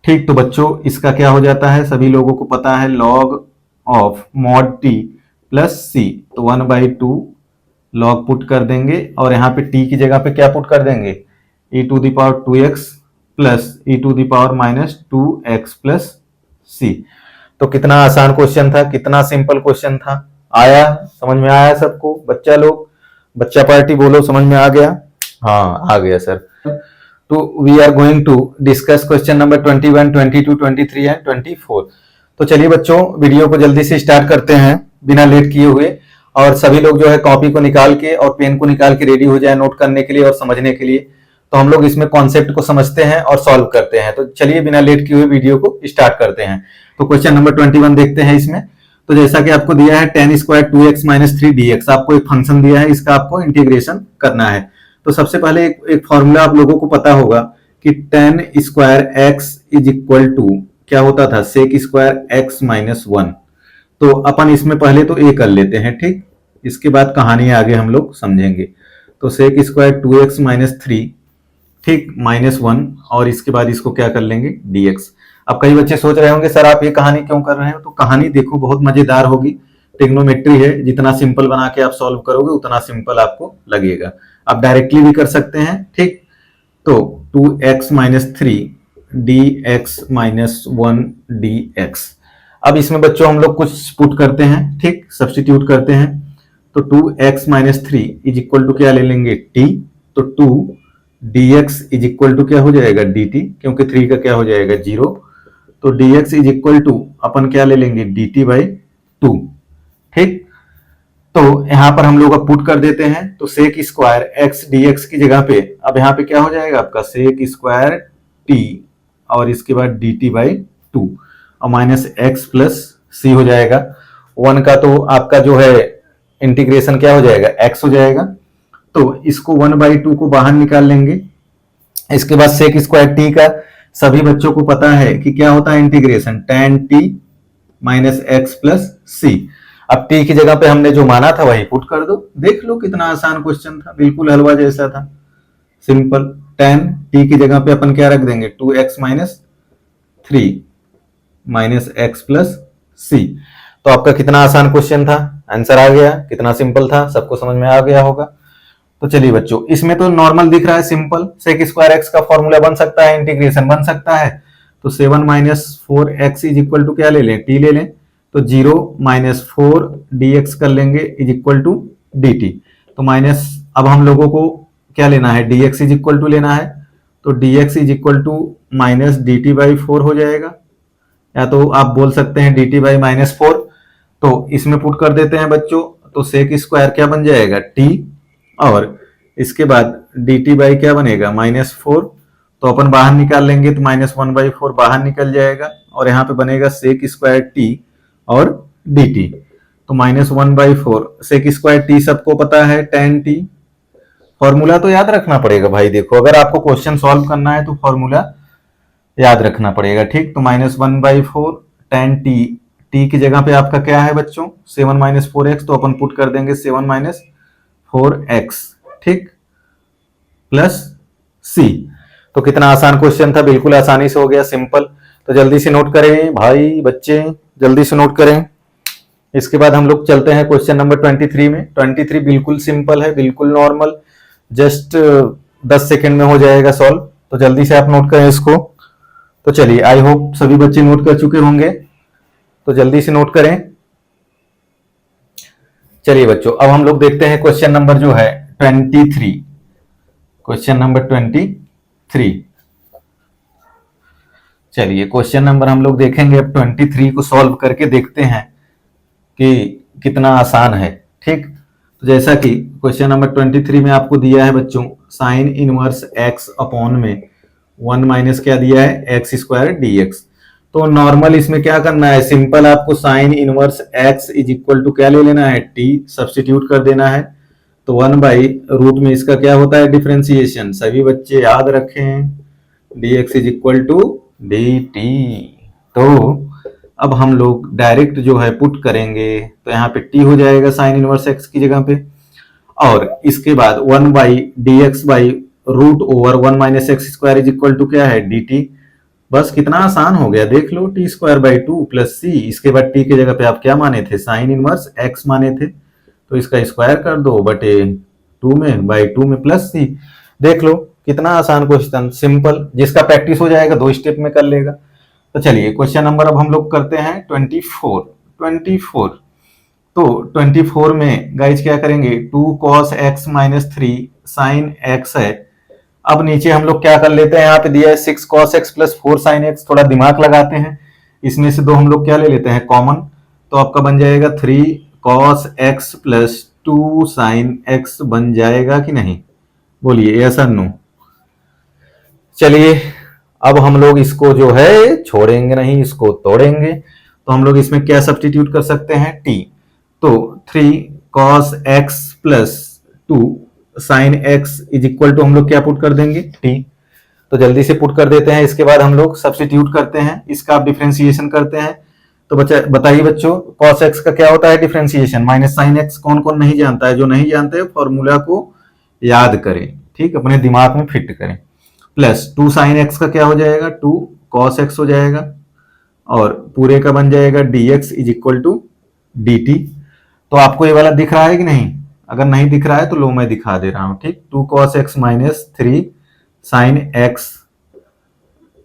ठीक। तो बच्चों इसका क्या हो जाता है, सभी लोगों को पता है, log of mod t plus c। तो 1/2 log पुट कर देंगे, और यहाँ पे t की जगह पे क्या पुट कर देंगे, e to the power 2x plus e to the power minus 2x plus c। तो कितना आसान क्वेश्चन था, कितना सिंपल क्वेश्चन था, आया समझ में, आया सबको, बच्चा लोग, बच्चा पार्टी बोलो, समझ में आ गया, हाँ आ गया सर। तो we are going to discuss question number 21, 22, 23 and 24। तो चलिए बच्चों, वीडियो को जल्दी से स्टार्ट करते हैं बिना लेट किए हुए, और सभी लोग जो है कॉपी को निकाल के और पेन को निकाल के रेडी हो जाए नोट करने के लिए और समझने के लिए। तो हम लोग इसमें कॉन्सेप्ट को समझते हैं और सॉल्व करते हैं। तो चलिए बिना लेट किए हुए वीडियो को स्टार्ट करते हैं। तो क्वेश्चन नंबर 21 देखते हैं इसमें। तो जैसा कि आपको दिया है tan square 2x minus 3 dx, आपको एक फंक्शन दिया है, इसका आपको इंटीग्रेशन करना है। तो सबसे पहले एक फॉर्मूला आप लोगों को पता होगा कि tan square x is equal to क्या होता था, sec स्क्वायर x माइनस 1। तो अपन इसमें पहले तो a कर लेते हैं, ठीक, इसके बाद कहानी आगे हम लोग समझेंगे। तो sec स्क्वायर 2x माइनस 3, ठीक, माइनस 1, और इसके बाद इसको क्या कर लेंगे, dx। अब कई बच्चे सोच रहे होंगे सर आप ये कहानी क्यों कर रहे हो, तो कहानी देखो बहुत मजेदार होगी, ट्रिग्नोमेट्री है, जितना सिंपल बना के आप सॉल्व करोगे उतना सिंपल आपको लगेगा। आप डायरेक्टली भी कर सकते हैं, ठीक। तो 2x minus 3 dx minus 1 dx। अब इसमें बच्चों हम लोग कुछ पुट करते हैं, ठीक, सब्स्टिट्यूट करते हैं। तो 2x minus 3 is equal to क्या ले लेंगे, t। तो 2 dx इज इक्वल टू क्या हो जाएगा, dt, क्योंकि 3 का क्या हो जाएगा 0। तो dx इज इक्वल टू अपन क्या ले लेंगे, dt बाई 2, ठीक। तो यहां पर हम लोग अब पुट कर देते हैं। तो सेक स्क्वायर x dx की जगह पे अब यहाँ पे क्या हो जाएगा आपका, सेक स्क्वायर t और इसके बाद dt बाई 2 और माइनस x प्लस c हो जाएगा। 1 का तो आपका जो है इंटीग्रेशन क्या हो जाएगा, x हो जाएगा। तो इसको 1/2 को बाहर निकाल लेंगे। इसके बाद सेक स्क्वायर t का सभी बच्चों को पता है कि क्या होता है integration, tan t minus x plus c। अब t की जगह पे हमने जो माना था वही पुट कर दो। देख लो कितना आसान क्वेश्चन था, बिल्कुल हलवा जैसा था, सिंपल। tan t की जगह पे अपन क्या रख देंगे, 2x minus 3 minus x plus c। तो आपका कितना आसान क्वेश्चन था, आंसर आ गया, कितना सिंपल था, सबको समझ में आ गया होगा। तो चलिए बच्चों, इसमें तो नॉर्मल दिख रहा है, सिंपल, सेक स्क्वायर x का फॉर्मूला बन सकता है, इंटीग्रेशन बन सकता है। तो 7 minus 4x is equal to क्या ले लें, t ले लें। तो 0 माइनस 4 dx कर लेंगे इज इक्वल टू dt। तो माइनस, अब हम लोगों को क्या लेना है, dx इज इक्वल टू लेना है। तो dx is equal to minus dt by 4 हो जाएगा, या तो आप बोल सकते हैं dt बाई माइनस 4। तो इसमें पुट कर देते हैं बच्चों। तो सेक स्क्वायर क्या बन जाएगा, t, और इसके बाद dt बाई क्या बनेगा, माइनस 4। तो अपन बाहर निकाल लेंगे तो माइनस 1/4 बाहर निकल जाएगा, और यहाँ पे बनेगा सेक स्क्वायर टी और डी टी। तो -1/4 सेक स्क्वायर टी सबको पता है tan टी। फॉर्मूला तो याद रखना पड़ेगा भाई, देखो अगर आपको क्वेश्चन सॉल्व करना है तो फॉर्मूला याद रखना पड़ेगा, ठीक। तो -1/4 tan टी, टी की जगह पे आपका क्या है बच्चों 7 - 4x, तो अपन पुट कर देंगे 7 - 4x, ठीक, प्लस सी। तो कितना आसान क्वेश्चन था, बिल्कुल आसानी से हो गया, सिंपल। तो जल्दी से नोट करें भाई बच्चे, जल्दी से नोट करें। इसके बाद हम लोग चलते हैं क्वेश्चन नंबर 23 में। 23 बिल्कुल सिंपल है, बिल्कुल नॉर्मल, जस्ट 10 सेकेंड में हो जाएगा सॉल्व। तो जल्दी से आप नोट करें इसको। तो चलिए, आई होप सभी बच्चे नोट कर चुके होंगे, तो जल्दी से नोट करें। चलिए बच्चों, अब हम लोग देखते हैं क्वेश्चन नंबर जो है 23। Question number 23। चलिए क्वेश्चन नंबर हम लोग देखेंगे अब 23 को सॉल्व करके देखते हैं कि कितना आसान है, ठीक। तो जैसा कि क्वेश्चन नंबर 23 में आपको दिया है बच्चों साइन इनवर्स x अपॉन में 1 माइनस क्या दिया है एक्स स्क्वायर dx। तो नॉर्मल इसमें क्या करना है, सिंपल आपको sine inverse x is equal to क्या ले लेना है t, सब्स्टिट्यूट कर देना है। तो 1/रूट में इसका क्या होता है डिफरेंशिएशन, सभी बच्चे याद रखें, dx is equal to dt। तो अब हम लोग डायरेक्ट जो है पुट करेंगे, तो यहाँ पे t हो जाएगा साइन इनवर्स x की जगह पे, और इसके बाद 1/dx/√1 minus x square is equal to क्या है dt। बस कितना आसान हो गया, देख लो t² प्लस सी। इसके बाद t की जगह पे आप क्या माने थे साइन इनवर्स x माने थे, तो इसका स्क्वायर कर दो बटे 2 में बाई 2 में प्लस सी। देख लो कितना आसान क्वेश्चन, सिंपल, जिसका प्रैक्टिस हो जाएगा 2 स्टेप में कर लेगा। तो चलिए क्वेश्चन नंबर अब हम लोग करते हैं 24। तो 24 में गाइज क्या करेंगे 2 cos x minus 3 sine x है। अब नीचे हम लोग क्या कर लेते हैं, यहाँ पे दिया है 6 cos x plus 4 sine x, थोड़ा दिमाग लगाते हैं, इसमें से दो हम लोग क्या ले लेते हैं कॉमन। तो आपका बन जाएगा 3 cos x plus 2 sine x बन जाएगा कि नहीं, बोलिए यस और नो। चलिए अब हम लोग इसको जो है छोड़ेंगे नहीं, इसको तोड़ेंगे। तो हम लोग इसमें क्या सब्स्टिट्यूट कर सकते हैं t। तो 3 cos x plus 2 sine x is equal to हम लोग क्या पुट कर देंगे t। तो जल्दी से पुट कर देते हैं, इसके बाद हम लोग सब्स्टिट्यूट करते हैं, इसका आप डिफरेंशिएशन करते हैं। तो बताइए बच्चों cos x का क्या होता है डिफरेंशिएशन, माइनस साइन x। कौन कौन नहीं जानता है, जो नहीं जानते फॉर्मूला को याद करें, ठीक, अपने दिमाग में फिट करें। प्लस 2 साइन x का क्या हो जाएगा 2 cos x हो जाएगा, और पूरे का बन जाएगा dx is equal to dt। तो आपको ये वाला दिख रहा है कि नहीं, अगर नहीं दिख रहा है तो लो मैं दिखा दे रहा हूं, ठीक। 2 cos x minus 3 sine x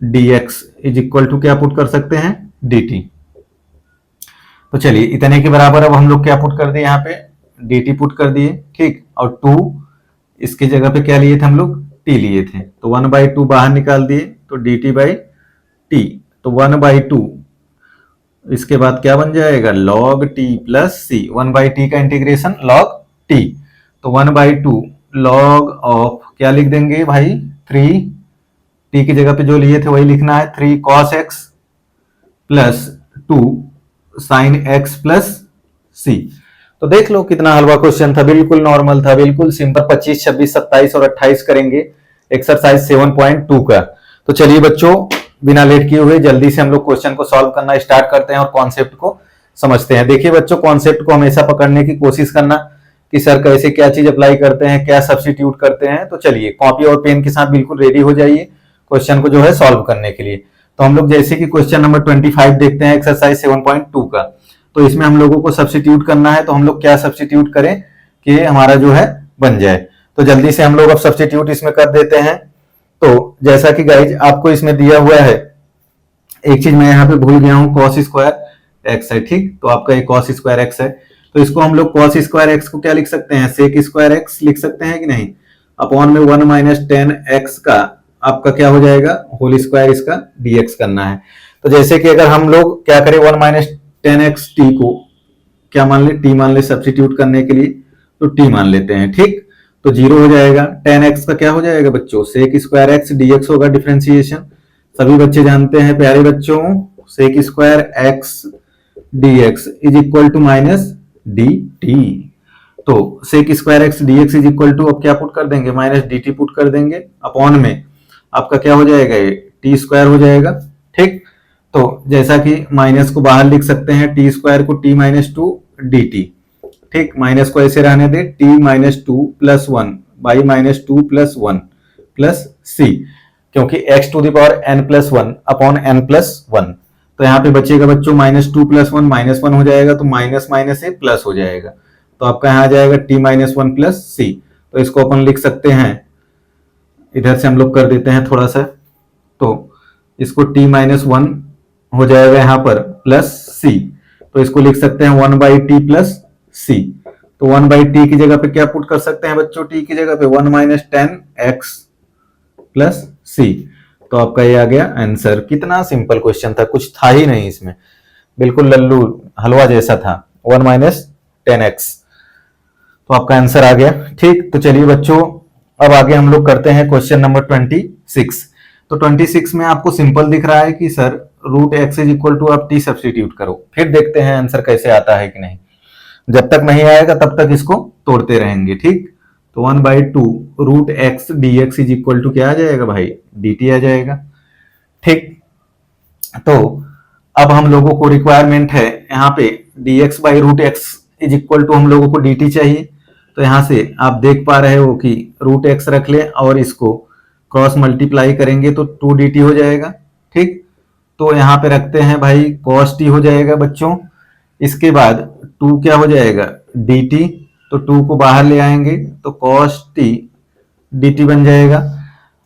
dx is equal to क्या पुट कर सकते हैं dt। तो चलिए इतने के बराबर अब हम लोग क्या पुट कर दिए यहाँ पे dt पुट कर दिए, ठीक। और 2 इसके जगह पे क्या लिए थे हम लोग t लिए थे, तो 1/2 बाहर निकाल दिए, तो dt/t। तो 1/2 इसके बाद क्या बन जाएगा log t plus c, 1/t का इंटीग्रेशन log t। तो 1/2 log ऑफ क्या लिख देंगे भाई 3, t की जगह पे जो लिए थे वही लिखना है, 3 cos x plus 2 sine x plus c। तो देख लो कितना हलवा क्वेश्चन था, बिल्कुल नॉर्मल था, बिल्कुल सिंपल। 25, 26, 27 और 28 करेंगे एक्सरसाइज 7.2 का। तो चलिए बच्चों बिना लेट किए हुए जल्दी से हम लोग क्वेश्चन को सॉल्व करना स्टार्ट करते हैं और कॉन्सेप्ट को समझते हैं। देखिए बच्चों, कॉन्सेप्ट को हमेशा पकड़ने की कोशिश करना कि सर कैसे क्या चीज अप्लाई करते हैं, क्या सब्स्टिट्यूट करते हैं। तो चलिए कॉपी और पेन के साथ बिल्कुल रेडी हो जाइए क्वेश्चन को जो है सॉल्व करने के लिए। तो हम लोग जैसे कि क्वेश्चन नंबर 25 देखते हैं एक्सरसाइज 7.2 का। तो इसमें हम लोगों को सब्स्टिट्यूट करना है, तो हम लोग क्या सब्स्टिट्यूट करें कि हमारा जो है बन जाए। तो जल्दी से हम लोग अब सब्स्टिट्यूट इसमें कर देते हैं। तो जैसा कि गाइज आपको इसमें दिया हुआ है, एक चीज मैं यहाँ पे भूल गया हूँ, cos स्क्वायर x है, ठीक। तो आपका ये cos स्क्वायर x है, तो इसको हम लोग cos स्क्वायर x को क्या लिख सकते हैं sec स्क्वायर x लिख सकते हैं कि नहीं, अपॉन में 1 माइनस 10x का आपका क्या हो जाएगा होल स्क्वायर, इसका dx करना है। तो जैसे कि अगर हम लोग क्या करें 1 माइनस 10x t को क्या मान ले t मान ले सब्स्टिट्यूट करने के लिए, तो t मान लेते हैं, ठीक। तो 0 हो जाएगा, 10x का क्या हो जाएगा बच्चों sec स्क्वायर x dx होगा डिफरेंशिएशन। सभी बच्चे जानते हैं प्यारे बच्चों sec square x d x is equal to minus d t. तो sec square x d x is equal to, अब क्या पुट कर देंगे, माइनस डी टी पुट कर देंगे, अपॉन में आपका क्या हो जाएगा, ये टी स्क्वायर हो जाएगा। ठीक, तो जैसा कि माइनस को बाहर लिख सकते हैं, टी स्क्वायर को t minus two d t. ठीक, माइनस को ऐसे रहने दे, t minus two plus one by minus two plus one plus C, क्योंकि x to the power n plus one upon n plus one. तो यहाँ पे बचेगा बच्चों minus two plus one minus one हो जाएगा, तो माइनस माइनस से प्लस हो जाएगा, तो आपका यहाँ आ जाएगा T minus one plus C. तो इसको अपन लिख सकते हैं, इधर से हम लोग कर देते हैं थोड़ा सा, तो इसको टी माइनस वन हो जाएगा यहाँ पर प्लस सी, तो इसको लिख सकते हैं one by T plus C. तो वन बाई टी की जगह पे क्या पुट कर सकते हैं बच्चों, टी की जगह पे one minus ten x plus C. तो आपका ये आ गया आंसर। कितना सिंपल क्वेश्चन था, कुछ था ही नहीं इसमें, बिल्कुल लल्लू हलवा जैसा था, वन माइनस टेन एक्स। तो आपका आंसर आ गया। ठीक, तो चलिए बच्चों अब आगे हम लोग करते हैं क्वेश्चन नंबर 26। तो 26 में आपको सिंपल दिख रहा है कि sir root x is equal to आप टी सब्सटीट्यूट करो, फिर देखते हैं आंसर कैसे आता है कि नहीं। जब तक नहीं आएगा तब तक इसको तोड़ते रहेंगे। ठीक, तो one by two root x d x is equal to क्या आ जाएगा भाई, डी टी आ जाएगा। ठीक, तो अब हम लोगों को रिक्वायरमेंट है यहाँ पे d x by root x is equal to हम लोगों को डी टी चाहिए। तो यहां से आप देख पा रहे हो कि रूट एक्स रख ले और इसको क्रॉस मल्टीप्लाई करेंगे तो टू डी टी हो जाएगा। ठीक, तो यहाँ पे रखते हैं भाई कॉस टी हो जाएगा बच्चों, इसके बाद टू क्या हो जाएगा डी टी, तो टू को बाहर ले आएंगे तो कॉस टी डी टी बन जाएगा।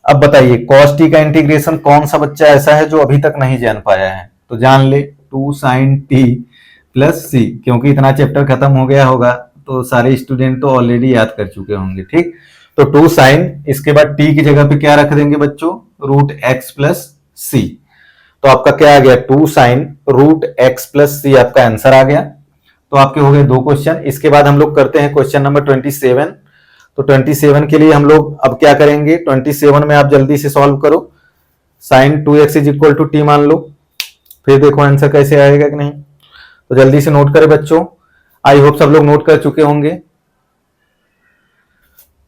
अब बताइए कॉस टी का इंटीग्रेशन कौन सा बच्चा ऐसा है जो अभी तक नहीं जान पाया है, तो जान ले to sign T plus C, क्योंकि इतना चैप्टर खत्म हो गया होगा तो सारे स्टूडेंट तो ऑलरेडी याद कर चुके होंगे। ठीक, तो टू साइन, इसके बाद टी की जगह पे क्या रख देंगे बच्चों, रूट एक्स प्लस सी। तो आपका क्या आ गया, two sine root x plus C आपका आंसर आ गया। तो आपके हो गए दो क्वेश्चन। इसके बाद हम लोग करते हैं क्वेश्चन नंबर 27। तो 27 के लिए हम लोग अब क्या करेंगे, 27 में आप जल्दी से सॉल्व करो। Sine two x is equal to t मान लो, फिर देखो आंसर कैसे आएगा कि नहीं। तो जल्दी से नोट करें बच्चों, आई होप सब लोग नोट कर चुके होंगे।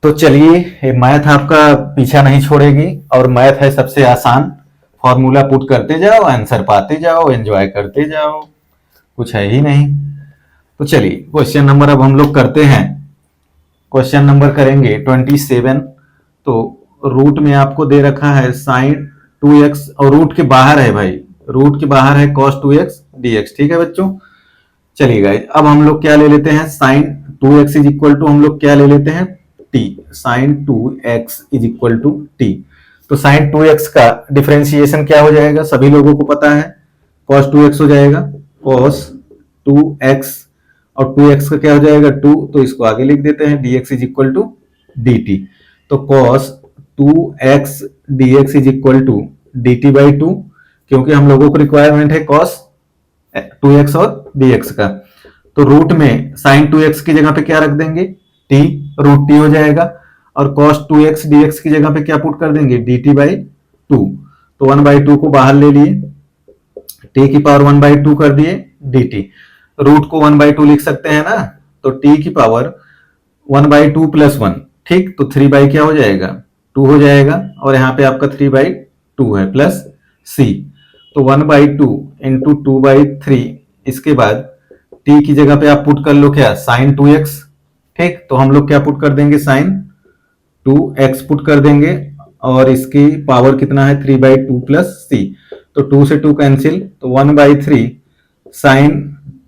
तो चलिए, ये मैथ आपका पीछा नहीं छोड़ेगी और मैथ है सबसे आसान, फॉर्मूला पुट करते जाओ, आंसर पाते जाओ, एंजॉय करते जाओ, कुछ है ही नहीं। तो चलिए क्वेश्चन नंबर अब हम लोग करते हैं, क्वेश्चन नंबर करेंगे 27। तो रूट में आपको दे रखा है साइन 2x और रूट के बाहर है भाई, रूट के बाहर है cos 2x dx। ठीक है बच्चों, चलिए गाइस अब हम लोग क्या ले लेते हैं, sign 2x is equal to हम लोग क्या ले लेते हैं t, sine 2x is equal to t। तो साइन 2x का डिफरेंशिएशन क्या हो जाएगा, सभी लोगों को पता है cos 2x हो जाएगा, cos 2x और 2x का क्या हो जाएगा 2, तो इसको आगे लिख देते हैं dx is equal to dt। तो cos 2x dx is equal to dt by 2, क्योंकि हम लोगों को रिक्वायरमेंट है cos 2x और dx का। तो रूट में साइन 2x की जगह पे क्या रख देंगे t, रूट t हो जाएगा, और cos 2x dx की जगह पे क्या पुट कर देंगे dt बाई 2। तो 1 बाई 2 को बाहर ले लिए, t की पावर 1 बाई 2 कर दिए dt। रूट को 1 बाई 2 लिख सकते हैं ना, तो t की पावर 1 बाई 2 प्लस 1। ठीक, तो 3 बाई क्या हो जाएगा 2 हो जाएगा, और यहाँ पे आपका 3 बाई 2 है प्लस c। तो 1 बाई 2 इंटू 2 बाई 3, इसके बाद t की जगह पे आप पुट कर लो क्या साइन 2x। ठीक, तो हम लोग क्या पुट कर देंगे साइन 2x पुट कर देंगे, और इसकी पावर कितना है 3 बाई 2 प्लस c। तो 2 से 2 कैंसिल, तो 1 बाई 3 साइन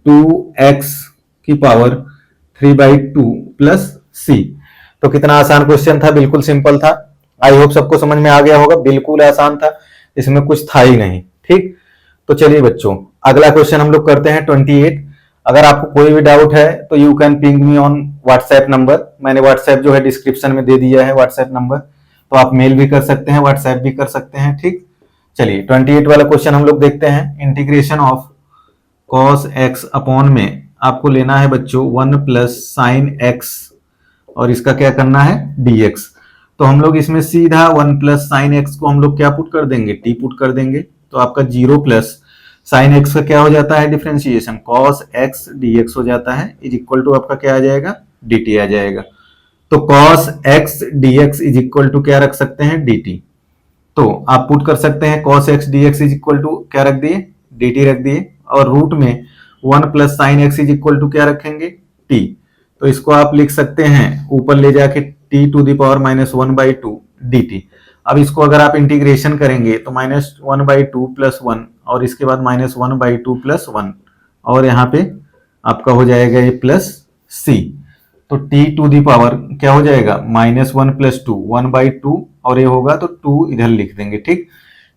2x की पावर 3 बाई 2 प्लस c। तो कितना आसान क्वेश्चन था, बिल्कुल सिंपल था। आई होप सबको समझ में आ गया होगा, बिल्कुल आसान था, इसमें कुछ था ही नहीं। ठीक, तो चलिए बच्चों अगला क्वेश्चन हम लोग करते हैं 28। अगर आपको कोई भी डाउट है तो you can ping me on WhatsApp number, मैंने व्हाट्सएप जो है डिस्क्रिप्शन में दे दिया है व्हाट्सएप नंबर, तो आप मेल भी कर सकते हैं, व्हाट्सएप भी कर सकते हैं। ठीक, चलिए 28 वाला क्वेश्चन हम लोग देखते हैं। Integration of cos x upon में आपको लेना है बच्चों 1 प्लस साइन x, और इसका क्या करना है dx। तो हम लोग इसमें सीधा 1 प्लस साइन x को हम लोग क्या पुट कर देंगे t पुट कर देंगे। तो आपका 0 प्लस साइन एक्स का क्या हो जाता है डिफरेंशिएशन, कॉस एक्स डीएक्स हो जाता है, इज इक्वल टू आपका क्या आ जाएगा, dt आ जाएगा। तो cos x dx is equal to क्या रख सकते हैं, dt। तो आप पुट कर सकते हैं cos x dx is equal to क्या रख दिए, dt रख दिए, और रूट में 1 plus sine x is equal to क्या रखेंगे, t। तो इसको आप लिख सकते हैं ऊपर ले जाके t to the power -1/2 dt। अब इसको अगर आप इंटीग्रेशन करेंगे तो -1/2 प्लस 1 और इसके बाद -1/2 प्लस 1 और यहाँ पे आपका हो जाएगा ये प्लस c। तो t टू दी पावर क्या हो जाएगा, -1 प्लस 2 1/2 और ये होगा तो 2 इधर लिख देंगे, ठीक,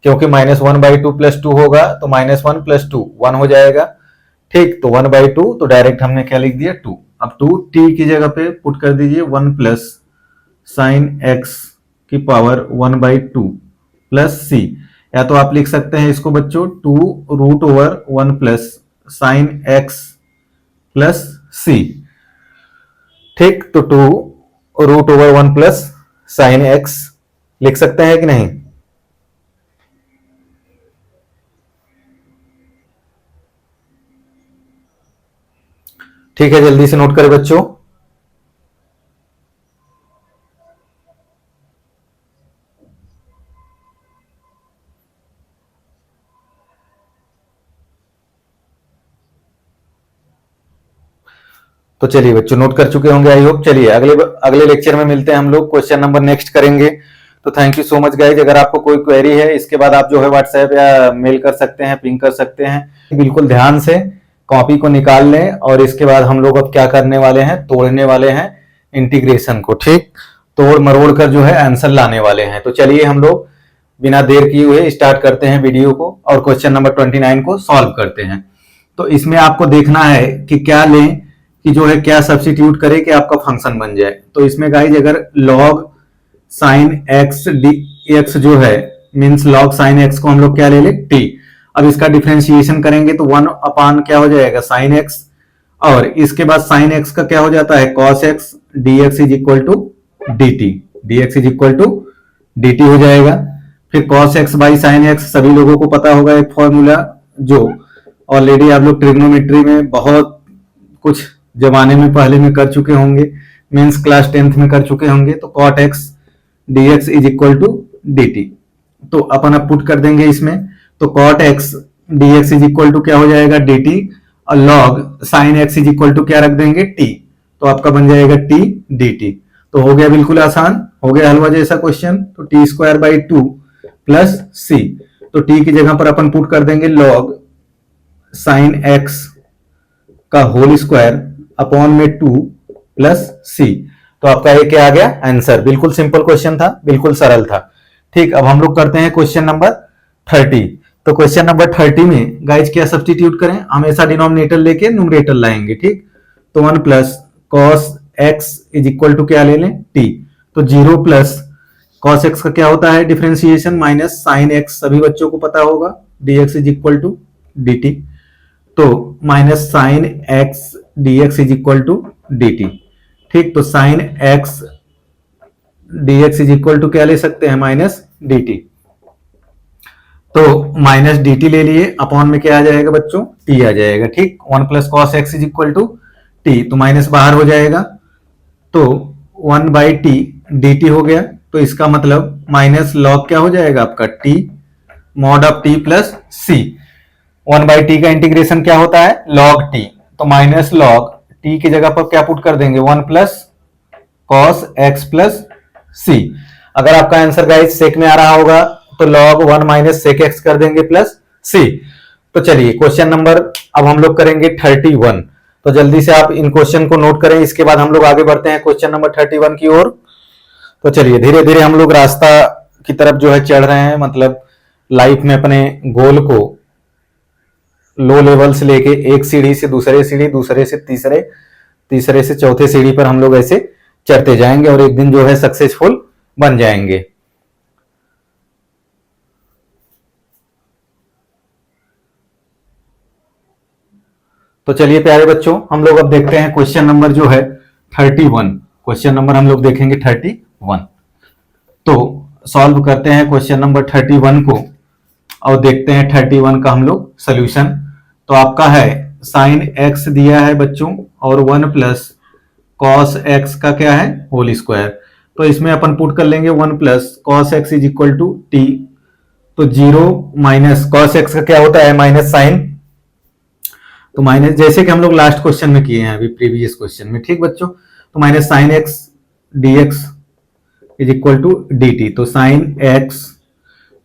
क्योंकि -1/2 प्लस 2 होगा तो -1 प्लस 2 1 हो जाएगा, ठीक। तो 1/2 तो डायरेक्ट हमने क्या लिख दिया 2। अब 2 t की जगह पे पुट कर दीजिए 1 प्लस साइन एक्स की पावर 1/2 प्लस c, या तो आप लिख सकते हैं इसको बच्चों 2√1 plus sine x plus c, ठीक। तो 2√1 प्लस साइन एक्स लिख सकते हैं कि नहीं, ठीक है, जल्दी से नोट करें बच्चों। तो चलिए बच्चों नोट कर चुके होंगे आई होप। चलिए अगले अगले लेक्चर में मिलते हैं हम लोग, क्वेश्चन नंबर नेक्स्ट करेंगे। तो thank you so much guys. अगर आपको कोई क्वेरी है इसके बाद आप जो है व्हाट्सएप या मेल कर सकते हैं, पिंग कर सकते हैं। बिल्कुल ध्यान से कॉपी को निकाल लें और इसके बाद हम लोग अब क्या करने वाले हैं, तोड़ने वाले हैं इंटीग्रेशन को, ठीक। तोड़ मरोड़ कर जो है आंसर लाने वाले हैं। तो चलिए हम लोग बिना देर किए हुए स्टार्ट करते हैं वीडियो को और क्वेश्चन नंबर 29 को सॉल्व करते हैं। तो इसमें आपको देखना है कि क्या लें, कि जो है क्या सब्स्टिट्यूट करे कि आपका फंक्शन बन जाए। तो इसमें गाइज अगर log sign x d x जो है मीन्स log साइन एक्स को हम लोग क्या ले ले, t। अब इसका डिफरेंशिएशन करेंगे तो 1 अपान क्या हो जाएगा साइन एक्स, और इसके बाद साइन एक्स का क्या हो जाता है cos x dx is equal to dt, dx is equal to dt हो जाएगा। फिर cos x by sine x सभी लोगों को पता होगा एक फॉर्मूला जो ऑलरेडी आप लोग ट्रिग्नोमेट्री में बहुत कुछ जमाने में पहले में कर चुके होंगे, मीन्स क्लास 10th में कर चुके होंगे। तो cot x dx is equal to dt। तो अपन अब पुट कर देंगे इसमें, तो cot x dx is equal to क्या हो जाएगा dt, और log sin x is equal to क्या रख देंगे t। तो आपका बन जाएगा t dt। तो हो गया बिल्कुल आसान, हो गया हलवा जैसा क्वेश्चन। तो t²/2 प्लस c, तो t की जगह पर अपन पुट कर देंगे log sin x का होल स्क्वायर अपॉन में 2 प्लस c। तो आपका ये क्या आ गया आंसर। बिल्कुल सिंपल क्वेश्चन था, बिल्कुल सरल था, ठीक। अब हम लोग करते हैं क्वेश्चन नंबर 30। तो क्वेश्चन नंबर 30 में गाइज क्या सब्स्टिट्यूट करें, हमेशा डिनोमिनेटर लेके न्यूमरेटर लाएंगे, ठीक। तो 1 plus cos x is equal to क्या ले लें t। तो 0 प्लस कॉस एक्स का क्या होता है डिफरेंशिएशन माइनस साइन एक्स, सभी बच्चों को पता होगा, dx is equal to dt। तो minus sine x dx is equal to dt, ठीक। तो sine x dx is equal to क्या ले सकते हैं माइनस dt। तो माइनस dt ले लिए, अपॉन में क्या आ जाएगा बच्चों t आ जाएगा, ठीक। 1 plus cos x is equal to t, तो माइनस बाहर हो जाएगा, तो 1/t dt हो गया। तो इसका मतलब माइनस लॉग क्या हो जाएगा आपका t mod of t plus c। 1/t का इंटीग्रेशन क्या होता है log t, तो माइनस लॉग t की जगह पर क्या पुट कर देंगे 1 plus cos x plus c। अगर आपका आंसर गाइस सेक में आ रहा होगा तो log 1 माइनस सेक एक्स कर देंगे प्लस c। तो चलिए क्वेश्चन नंबर अब हम लोग करेंगे 31। तो जल्दी से आप इन क्वेश्चन को नोट करें, इसके बाद हम लोग आगे बढ़ते हैं क्वेश्चन नंबर 31 की ओर। तो चलिए धीरे धीरे हम लोग रास्ता की तरफ जो है चढ़ रहे हैं, मतलब लाइफ में अपने गोल को लो लेवल से लेके एक सीढ़ी से दूसरे सीढ़ी, दूसरे से तीसरे, तीसरे से चौथे सीढ़ी पर हम लोग ऐसे चढ़ते जाएंगे और एक दिन जो है सक्सेसफुल बन जाएंगे। तो चलिए प्यारे बच्चों हम लोग अब देखते हैं क्वेश्चन नंबर जो है 31। क्वेश्चन नंबर हम लोग देखेंगे 31। तो सॉल्व करते हैं क्वेश्चन नंबर 31 को। और देखते हैं 31 का हम लोग सोल्यूशन। तो आपका है साइन एक्स दिया है बच्चों और 1 प्लस कॉस एक्स का क्या है होल स्क्वायर। तो इसमें अपन पुट कर लेंगे 1 plus cos x is equal to t. तो 0 माइनस कॉस एक्स का क्या होता है माइनस साइन, तो माइनस जैसे कि हम लोग लास्ट क्वेश्चन में किए हैं अभी प्रीवियस क्वेश्चन में, ठीक बच्चों। तो minus sine x d x is equal to d t. तो साइन एक्स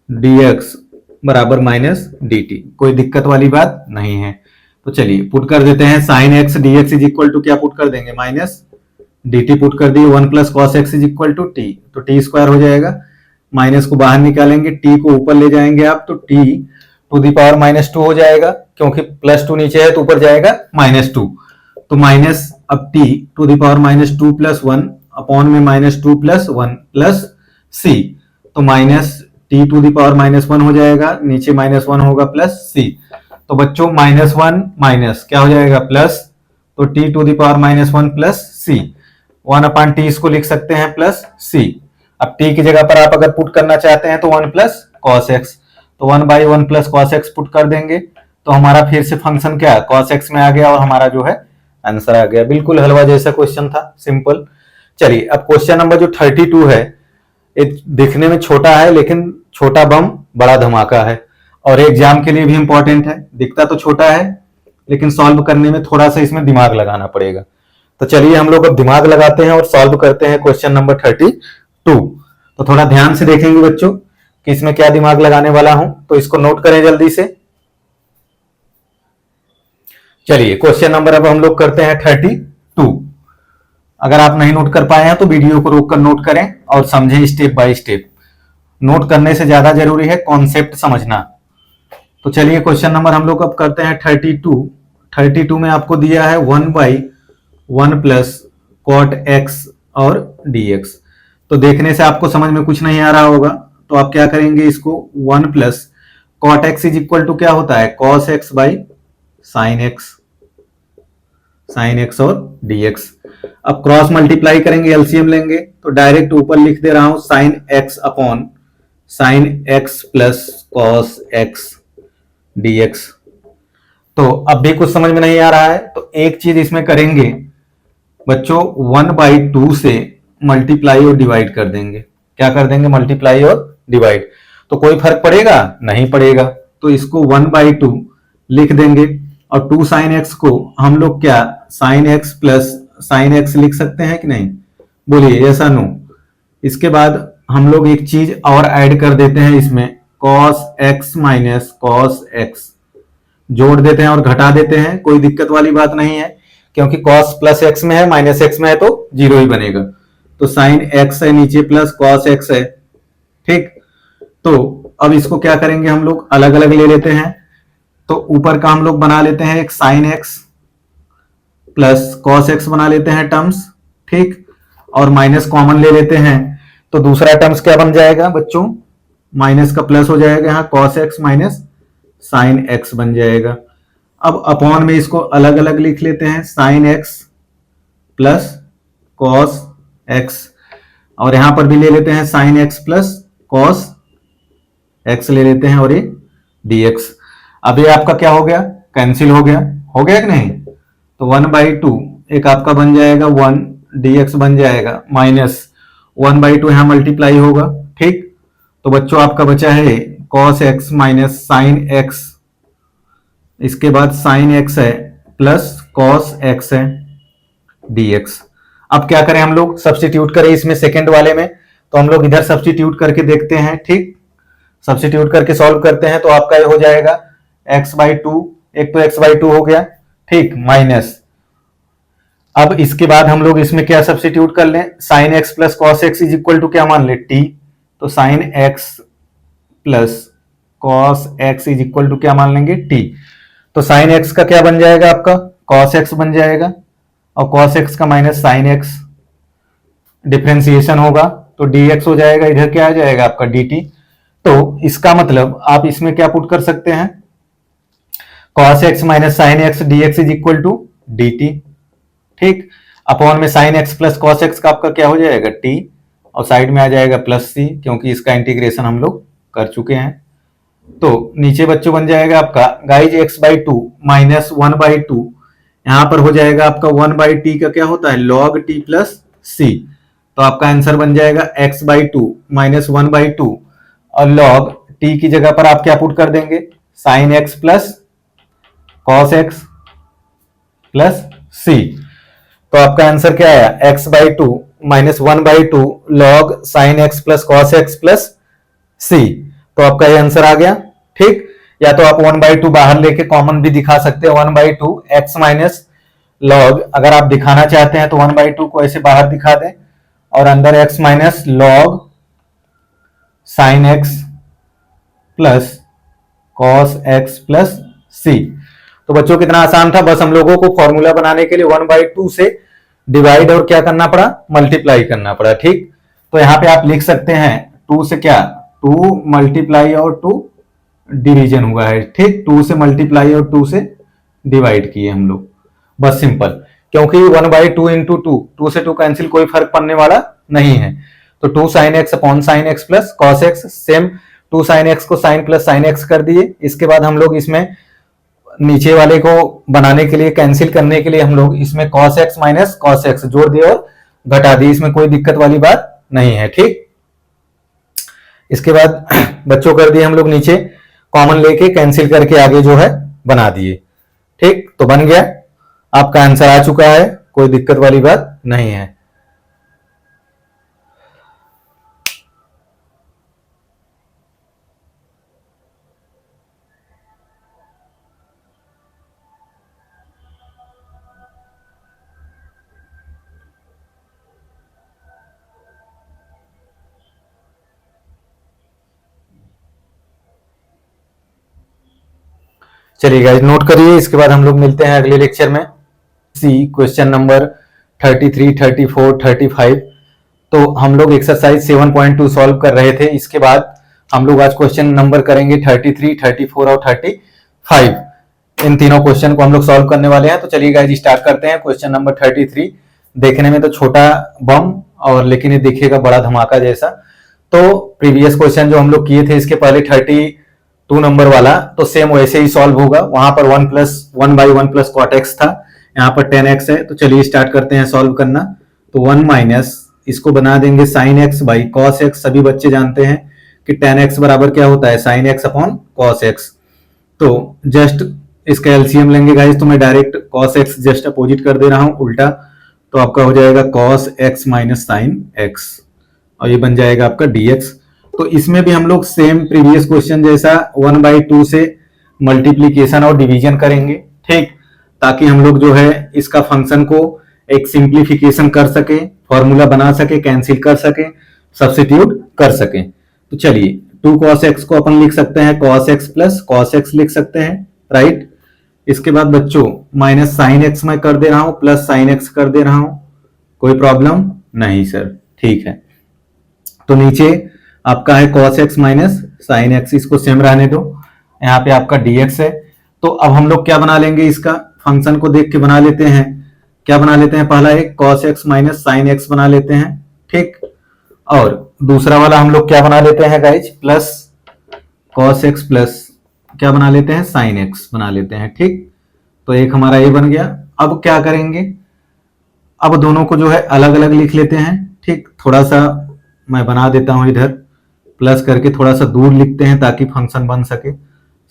डी एक्स बराबर माइनस डी टी, कोई दिक्कत वाली बात नहीं है। तो चलिए पुट कर देते हैं sine x d x is equal to क्या पुट कर देंगे माइनस डी टी पुट कर दिए, 1 plus cos x is equal to t. तो टी स्क्वायर हो जाएगा, माइनस को बाहर निकालेंगे, टी को ऊपर ले जाएंगे आप, तो t to the power minus two हो जाएगा, क्योंकि प्लस टू नीचे है तो ऊपर जाएगा माइनस टू। तो माइनस अब t to the power minus two plus one upon में minus two plus one plus C. तो minus t to the power minus one हो जाएगा, नीचे माइनस वन होगा प्लस सी। तो बच्चों माइनस वन माइनस क्या हो जाएगा प्लस, तो t to the power minus one plus c, one upon t इसको लिख सकते हैं प्लस सी। अब टी की जगह पर आप अगर पुट करना चाहते हैं तो वन प्लस कॉस एक्स, तो one by one plus cos x put कर देंगे, तो हमारा फिर से फंक्शन क्या कॉस एक्स में आ गया और हमारा जो है आंसर आ गया। बिल्कुल हलवा जैसा क्वेश्चन था, सिंपल। चलिए अब क्वेश्चन नंबर जो 32 है, ये दिखने में छोटा है लेकिन छोटा बम बड़ा धमाका है और एग्जाम के लिए भी इंपॉर्टेंट है। दिखता तो छोटा है लेकिन सॉल्व करने में थोड़ा सा इसमें दिमाग लगाना पड़ेगा। तो चलिए हम लोग अब दिमाग लगाते हैं और सॉल्व करते हैं क्वेश्चन नंबर 32। तो थोड़ा ध्यान से देखेंगे बच्चों कि इसमें क्या दिमाग लगाने वाला हूं, तो इसको नोट करें जल्दी से। चलिए क्वेश्चन नंबर अब हम लोग करते हैं 32। अगर आप नहीं नोट कर पाए हैं तो वीडियो को रोककर नोट करें और समझें स्टेप बाय स्टेप। नोट करने से ज्यादा जरूरी है कॉन्सेप्ट समझना। तो चलिए क्वेश्चन नंबर हम लोग अब करते हैं 32। 32 में आपको दिया है 1 बाई 1 प्लस कॉट एक्स और डी एक्स। तो देखने से आपको समझ में कुछ नहीं आ रहा होगा, तो आप क्या करेंगे, इसको 1 plus cot x is equal to क्या होता है cos x by sine x, sine x और dx। अब क्रॉस मल्टीप्लाई करेंगे, एलसीएम लेंगे, तो डायरेक्ट ऊपर लिख दे रहा हूं sine x upon sine x plus cos x dx। तो अब भी कुछ समझ में नहीं आ रहा है तो एक चीज इसमें करेंगे बच्चों, 1/2 से मल्टीप्लाई और डिवाइड कर देंगे। क्या कर देंगे, मल्टीप्लाई और डिवाइड। तो कोई फर्क पड़ेगा नहीं पड़ेगा, तो इसको 1/2 लिख देंगे और 2 साइन एक्स को हम लोग क्या sign x plus sine x लिख सकते हैं कि नहीं, बोलिए यस या नो। इसके बाद हम लोग एक चीज और ऐड कर देते हैं इसमें, cos x minus cos x जोड़ देते हैं और घटा देते हैं, कोई दिक्कत वाली बात नहीं है, क्योंकि कॉस प्लस एक्स में है माइनस एक्स में है तो जीरो ही बनेगा। तो साइन एक्स है नीचे प्लस कॉस एक्स है, ठीक। तो अब इसको क्या करेंगे, हम लोग अलग अलग ले लेते हैं। तो ऊपर का हम लोग बना लेते हैं एक sign x plus cos x बना लेते हैं टर्म्स, ठीक, और माइनस कॉमन ले लेते हैं। तो दूसरा टर्म्स क्या बन जाएगा बच्चों, माइनस का प्लस हो जाएगा, यहाँ cos x minus sine x बन जाएगा। अब अपॉन में इसको अलग अलग लिख लेते हैं, sine x plus cos x, और यहां पर भी ले लेते हैं sine x plus cos x ले लेते हैं और ये dx। अब ये आपका क्या हो गया, कैंसिल हो गया कि नहीं। तो 1/2 एक आपका बन जाएगा 1 dx बन जाएगा, माइनस 1/2 यहां मल्टीप्लाई होगा, ठीक। तो बच्चों आपका बचा है cos x minus sine x, इसके बाद साइन x है प्लस cos x है dx। अब क्या करें, हम लोग सब्स्टिट्यूट करें इसमें सेकंड वाले में, तो हम लोग इधर सब्स्टिट्यूट करके देखते हैं, ठीक। सब्स्टिट्यूट करके सॉल्व करते हैं तो आपका ये हो जाएगा x/2, एक तो x/2 हो गया, ठीक, माइनस। अब इसके बाद हम लोग इसमें क्या सब्स्टिट्यूट कर लें, sine x plus cos x is equal to क्या मान ले t। तो sine x plus cos x is equal to क्या मान लेंगे t। तो साइन एक्स का क्या बन जाएगा आपका कॉस एक्स बन जाएगा, और कॉस एक्स का माइनस साइन एक्स, डिफ्रेंसिएशन होगा तो dx हो जाएगा, इधर क्या आ जाएगा आपका dt। तो इसका मतलब आप इसमें क्या पुट कर सकते हैं, cos x minus sine x dx is equal to dt, ठीक। अपॉन में साइन x प्लस cos x का आपका क्या हो जाएगा t, और साइड में आ जाएगा प्लस c, क्योंकि इसका इंटीग्रेशन हम लोग कर चुके हैं। तो नीचे बच्चों बन जाएगा आपका गाइज x/2 माइनस 1/2, यहां पर हो जाएगा आपका 1/t का क्या होता है log t प्लस c। तो आपका आंसर बन जाएगा x/2 माइनस 1/2 और log t की जगह पर आप क्या पुट कर देंगे sin x plus cos x plus c। तो आपका आंसर क्या आया x/2 minus 1/2 log sin x plus cos x plus c। तो आपका ये आंसर आ गया। ठीक, या तो आप 1/2 बाहर लेके कॉमन भी दिखा सकते हैं 1/2 x माइनस लॉग, अगर आप दिखाना चाहते हैं तो 1/2 को ऐसे बाहर दिखा दें और अंदर x minus log sign x plus cos x plus c। तो बच्चों कितना आसान था, बस हम लोगों को फॉर्मूला बनाने के लिए 1/2 से डिवाइड और क्या करना पड़ा मल्टीप्लाई करना पड़ा। ठीक, तो यहां पे आप लिख सकते हैं 2 से क्या 2 मल्टीप्लाई और 2 डिवीजन हुआ है। ठीक, 2 से मल्टीप्लाई और 2 से डिवाइड किए हम लोग, बस सिंपल, क्योंकि 1/2 इंटू 2 से 2 कैंसिल, कोई फर्क पड़ने वाला नहीं है। तो 2 sign x upon sine x plus cos x, same 2 sine x को साइन प्लस साइन एक्स कर दिए। इसके बाद हम लोग इसमें नीचे वाले को बनाने के लिए कैंसिल करने के लिए हम लोग इसमें cos x minus cos x जोड़ दिए और घटा दिए, इसमें कोई दिक्कत वाली बात नहीं है। ठीक, इसके बाद बच्चों कर दिए हम लोग नीचे कॉमन लेके कैंसिल करके आगे जो है बना दिए। ठीक, तो बन गया, आपका आंसर आ चुका है, कोई दिक्कत वाली बात नहीं है। चलिए गाइस नोट करिए, इसके बाद हम लोग मिलते हैं अगले लेक्चर में। सी क्वेश्चन नंबर 33, 34, 35। तो हम लोग एक्सरसाइज 7.2 सॉल्व कर रहे थे, इसके बाद हम लोग आज क्वेश्चन नंबर करेंगे 33, 34 और 35। इन तीनों क्वेश्चन को हम लोग सॉल्व करने वाले हैं। तो चलिए गाइस स्टार्ट करते हैं। क्वेश्चन नंबर 33 देखने में तो छोटा बम और लेकिन ये देखिएगा बड़ा धमाका जैसा। तो प्रीवियस क्वेश्चन जो हम लोग किए थे इसके पहले 32 नंबर वाला, तो सेम वैसे ही सॉल्व होगा। वहां पर 1 प्लस कॉट एक्स था, यहाँ पर 10x है। तो चलिए स्टार्ट करते हैं सॉल्व करना। तो 1 माइनस इसको बना देंगे sine x by cos x. सभी बच्चे जानते हैं कि 10x बराबर क्या होता है sign x upon cos x. तो जस्ट इसका एलसीएम लेंगे गाइस, तो मैं direct cos x just opposite कर दे रहा हूं उल्टा, तो आपका हो जाएगा cos x minus sine x और ये बन जाएगा आपका dx। तो इसमें भी हम लोग सेम प्रीवियस क्वेश्चन जैसा 1/2 से मल्टीप्लीकेशन और डिवीजन करेंगे। ठीक, ताकि हम लोग जो है इसका फंक्शन को एक सिंप्लीफिकेशन कर सके, फॉर्मूला बना सके, कैंसिल कर सके, सब्स्टिट्यूट कर सके। तो चलिए 2 cos x को अपन लिख सकते हैं cos x plus cos x लिख सकते हैं, राइट। इसके बाद बच्चों माइनस साइन एक्स में कर दे रहा हूं, प्लस साइन एक्स कर दे रहा हूं, कोई प्रॉब्लम नहीं सर, ठीक है। तो नीचे आपका है cos x minus sine x, इसको सेम रहने दो, यहाँ पे आपका dx है। तो अब हम लोग क्या बना लेंगे, इसका फंक्शन को देख के बना लेते हैं। क्या बना लेते हैं, पहला एक cos x minus sine x बना लेते हैं, ठीक। और दूसरा वाला हम लोग क्या बना लेते हैं guys, plus cos x plus क्या बना लेते हैं साइन एक्स बना लेते हैं, ठीक। तो एक हमारा ये बन गया। अब क्या करेंगे, अब दोनों को जो है अलग अलग लिख लेते हैं, ठीक। थोड़ा सा मैं बना देता हूं इधर, प्लस करके थोड़ा सा दूर लिखते हैं ताकि फंक्शन बन सके।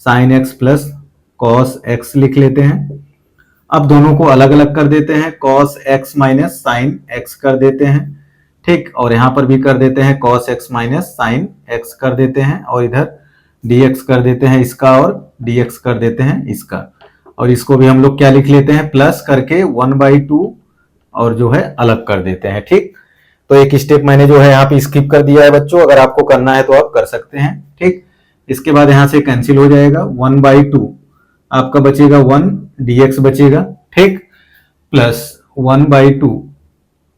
Sign x plus cos x लिख लेते हैं। अब दोनों को अलग अलग कर देते हैं, cos x minus sine x कर देते हैं, ठीक। और यहां पर भी कर देते हैं cos x minus sine x कर देते हैं, और इधर dx कर देते हैं इसका और dx कर देते हैं इसका। और इसको भी हम लोग क्या लिख लेते हैं, प्लस करके 1/2 और जो है अलग कर देते हैं, ठीक। तो एक स्टेप मैंने जो है यहाँ पे स्किप कर दिया है बच्चों, अगर आपको करना है तो आप कर सकते हैं, ठीक। इसके बाद यहां से कैंसिल हो जाएगा, 1/2 आपका बचेगा 1 dx बचेगा, ठीक। प्लस 1/2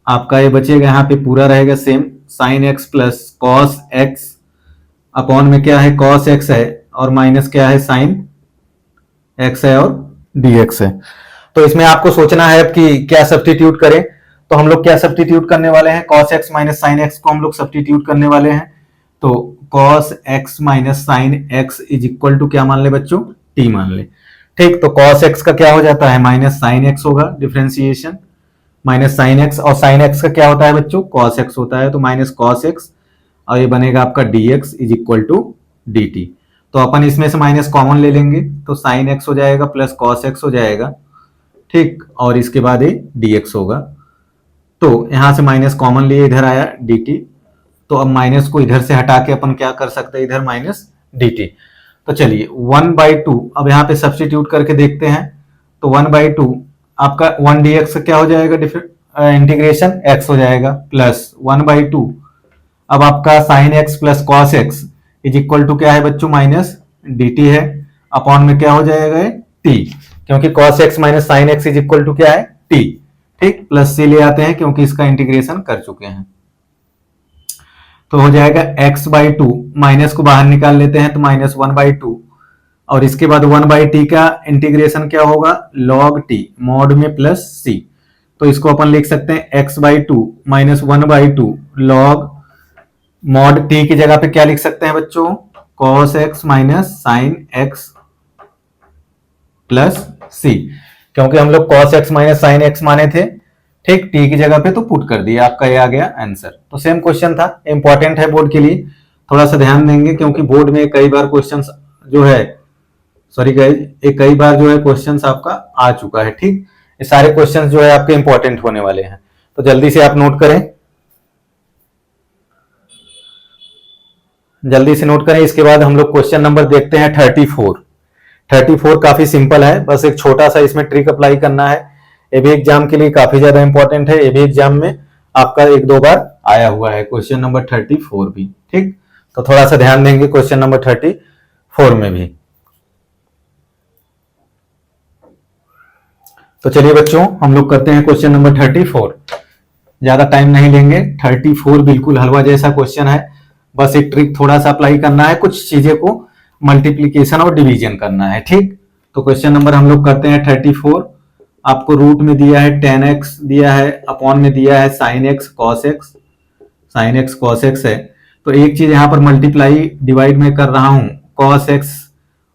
आपका ये बचेगा, यहाँ पे पूरा रहेगा same, sign x plus cos x upon में क्या है कॉस एक्स है और माइनस क्या है साइन एक्स है और dx है। तो इसमें आपको सोचना है कि क्या सब्स्टिट्यूट करें, तो हम लोग क्या सब्स्टिट्यूट करने वाले हैं, cos x minus sine x को हम लोग सब्स्टिट्यूट करने वाले हैं। तो cos x minus sine x is equal to क्या मान ले बच्चों, t मान ले। ठीक, तो cos x का क्या हो जाता है, माइनस साइन x होगा, डिफरेंशिएशन माइनस साइन x, और साइन x का क्या होता है बच्चों, cos x होता है, तो माइनस cos x, और ये बनेगा आपका dx is equal to dt। तो अपन इसमें से माइनस कॉमन ले लेंगे, तो साइन x हो जाएगा प्लस cos x हो जाएगा। ठीक, और इसके बाद ये dx होगा, तो यहां से माइनस कॉमन लिए इधर आया dt, तो अब माइनस को इधर से हटा के अपन क्या कर सकते हैं, इधर माइनस dt। तो चलिए 1/2 अब यहाँ पे सब्स्टिट्यूट करके देखते हैं, तो 1/2 आपका 1 dx क्या हो जाएगा, इंटीग्रेशन x हो जाएगा, प्लस 1/2 अब आपका sine x plus cos x is equal to क्या है बच्चों, माइनस dt है, अपॉन में क्या हो जाएगा t, क्योंकि cos x minus sine x is equal to क्या है, t। ठीक, प्लस से ले आते हैं क्योंकि इसका इंटीग्रेशन कर चुके हैं, तो हो जाएगा x/2, माइनस को बाहर निकाल लेते हैं तो माइनस 1/2, और इसके बाद 1/t का इंटीग्रेशन क्या होगा, log t मॉड में प्लस c, तो इसको अपन लिख सकते हैं x/2 minus 1/2 log mod t की जगह पे क्या लिख सकते हैं बच्चों, cos x minus sine x plus c, क्योंकि हम लोग cos x minus sine x माने थे। ठीक, t की जगह पे तो पुट कर दिया, आपका ये आ गया आंसर। तो सेम क्वेश्चन था, इंपॉर्टेंट है बोर्ड के लिए, थोड़ा सा ध्यान देंगे, क्योंकि बोर्ड में कई बार क्वेश्चंस जो है, सॉरी गाइस, एक कई बार जो है क्वेश्चंस आपका आ चुका है। ठीक, ये सारे क्वेश्चंस जो है आपके इंपॉर्टेंट होने वाले हैं, तो जल्दी से आप नोट करें, जल्दी से नोट करें। इसके बाद हम लोग क्वेश्चन नंबर देखते हैं 34 काफी सिंपल है, बस एक छोटा सा इसमें ट्रिक अप्लाई करना है। ये भी एग्जाम के लिए काफी ज्यादा इंपॉर्टेंट है, ये भी एग्जाम में आपका 1-2 बार आया हुआ है, क्वेश्चन नंबर 34 भी। ठीक, तो थोड़ा सा ध्यान देंगे क्वेश्चन नंबर 34 में भी। तो चलिए बच्चों, हम लोग करते हैं क्वेश्चन नंबर 34, ज्यादा टाइम नहीं लेंगे। 34 बिल्कुल हलवा जैसा क्वेश्चन है, बस एक ट्रिक थोड़ा सा अप्लाई करना है, कुछ चीजें को मल्टीप्लीकेशन और डिवीजन करना है। ठीक, तो क्वेश्चन नंबर हम लोग करते हैं 34। आपको रूट में दिया है tan x दिया है, अपॉन में दिया है sin x cos x है, तो एक चीज यहाँ पर मल्टीप्लाई डिवाइड में कर रहा हूं, cos x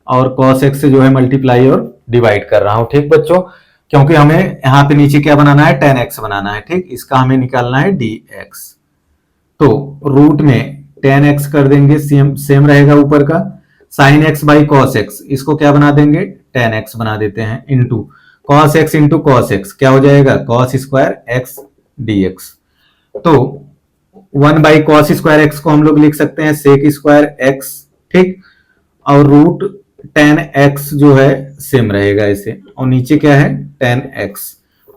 और cos x से जो है मल्टीप्लाई और डिवाइड कर रहा हूं। ठीक बच्चों, क्योंकि हमें यहाँ पे नीचे क्या बनाना है, tan x बनाना है। ठीक, इसका हमें निकालना है dx, तो रूट में tan x कर देंगे, सेम रहेगा ऊपर का, sin x by cos x, इसको क्या बना देंगे, tan x बना देते हैं, into cos x into cos x क्या हो जाएगा, cos स्क्वायर x dx। तो 1 बाई cos स्क्वायर x को हम लोग लिख सकते हैं sec स्क्वायर x। ठीक, और रूट tan x जो है सेम रहेगा इसे, और नीचे क्या है tan x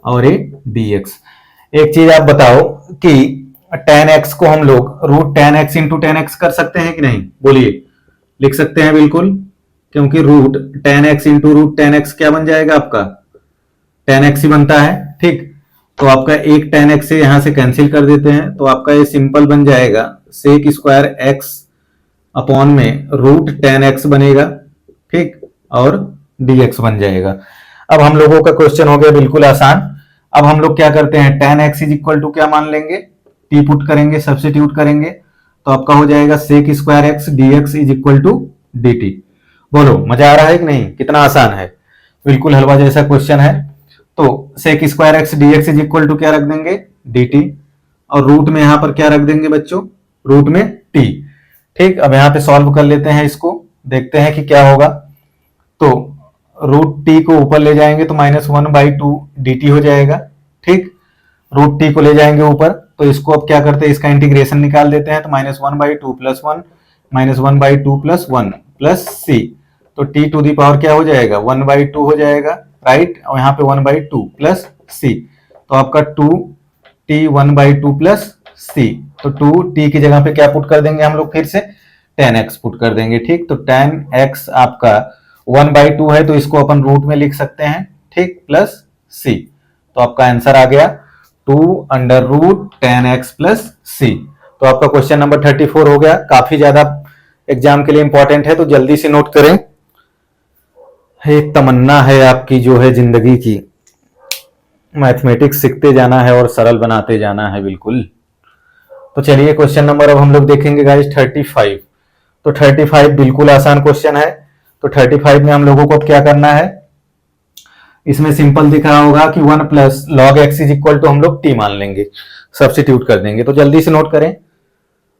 और ये dx। एक चीज आप बताओ कि tan x को हम लोग root tan x into tan x कर सकते हैं कि नहीं, बोलिए, लिख सकते हैं बिल्कुल, क्योंकि root tan x into root tan x क्या बन जाएगा, आपका tan x ही बनता है। ठीक, तो आपका एक tan x से यहां से कैंसिल कर देते हैं, तो आपका ये सिंपल बन जाएगा सेक स्क्वायर x अपॉन में रूट tan x बनेगा। ठीक, और dx बन जाएगा। अब हम लोगों का क्वेश्चन हो गया बिल्कुल आसान। अब हम लोग क्या करते हैं, tan x is equal to क्या मान लेंगे, t पुट करेंगे, सब्स्टिट्यूट करेंगे, तो आपका हो जाएगा sec square x dx is equal to dt। बोलो मजा आ रहा है कि नहीं, कितना आसान है, बिल्कुल हलवा जैसा क्वेश्चन है। तो sec square x dx is equal to क्या रख देंगे, dt, और रूट में यहां पर क्या रख देंगे बच्चों, रूट में t। ठीक, अब यहां पे सॉल्व कर लेते हैं इसको, देखते हैं कि क्या होगा। तो रूट t को ऊपर ले जाएंगे तो माइनस 1/2 dt हो जाएगा। ठीक, रूट t को ले जाएंगे ऊपर, तो इसको अब क्या करते हैं, इसका इंटीग्रेशन निकाल देते हैं, तो minus 1/2 plus 1 minus 1/2 plus 1 plus c, तो t टू दी पावर क्या हो जाएगा, 1/2 हो जाएगा, राइट, और यहाँ पे 1/2 प्लस c, तो आपका 2t 1/2 प्लस c, तो 2t की जगह पे क्या पुट कर देंगे हम लोग, फिर से tan x पुट कर देंगे। ठीक, तो tan x आपका 1/2 है, तो इसको अपन रूट में लिख सकते हैं। ठीक, प्लस c, तो आपका आंसर आ गया 2 under root tan x plus c। तो आपका क्वेश्चन नंबर 34 हो गया, काफी ज्यादा एग्जाम के लिए इंपॉर्टेंट है, तो जल्दी से नोट करें। एक तमन्ना है आपकी जो है जिंदगी की, मैथमेटिक्स सीखते जाना है और सरल बनाते जाना है, बिल्कुल। तो चलिए क्वेश्चन नंबर अब हम लोग देखेंगे गाइस 35। तो 35 बिल्कुल आसान क्वेश्चन है। तो 35 में हम लोगों को क्या करना है, इसमें सिंपल दिख रहा होगा कि 1 plus log x is equal to हम लोग टी मान लेंगे, सब्स्टिट्यूट कर देंगे। तो जल्दी से नोट करें,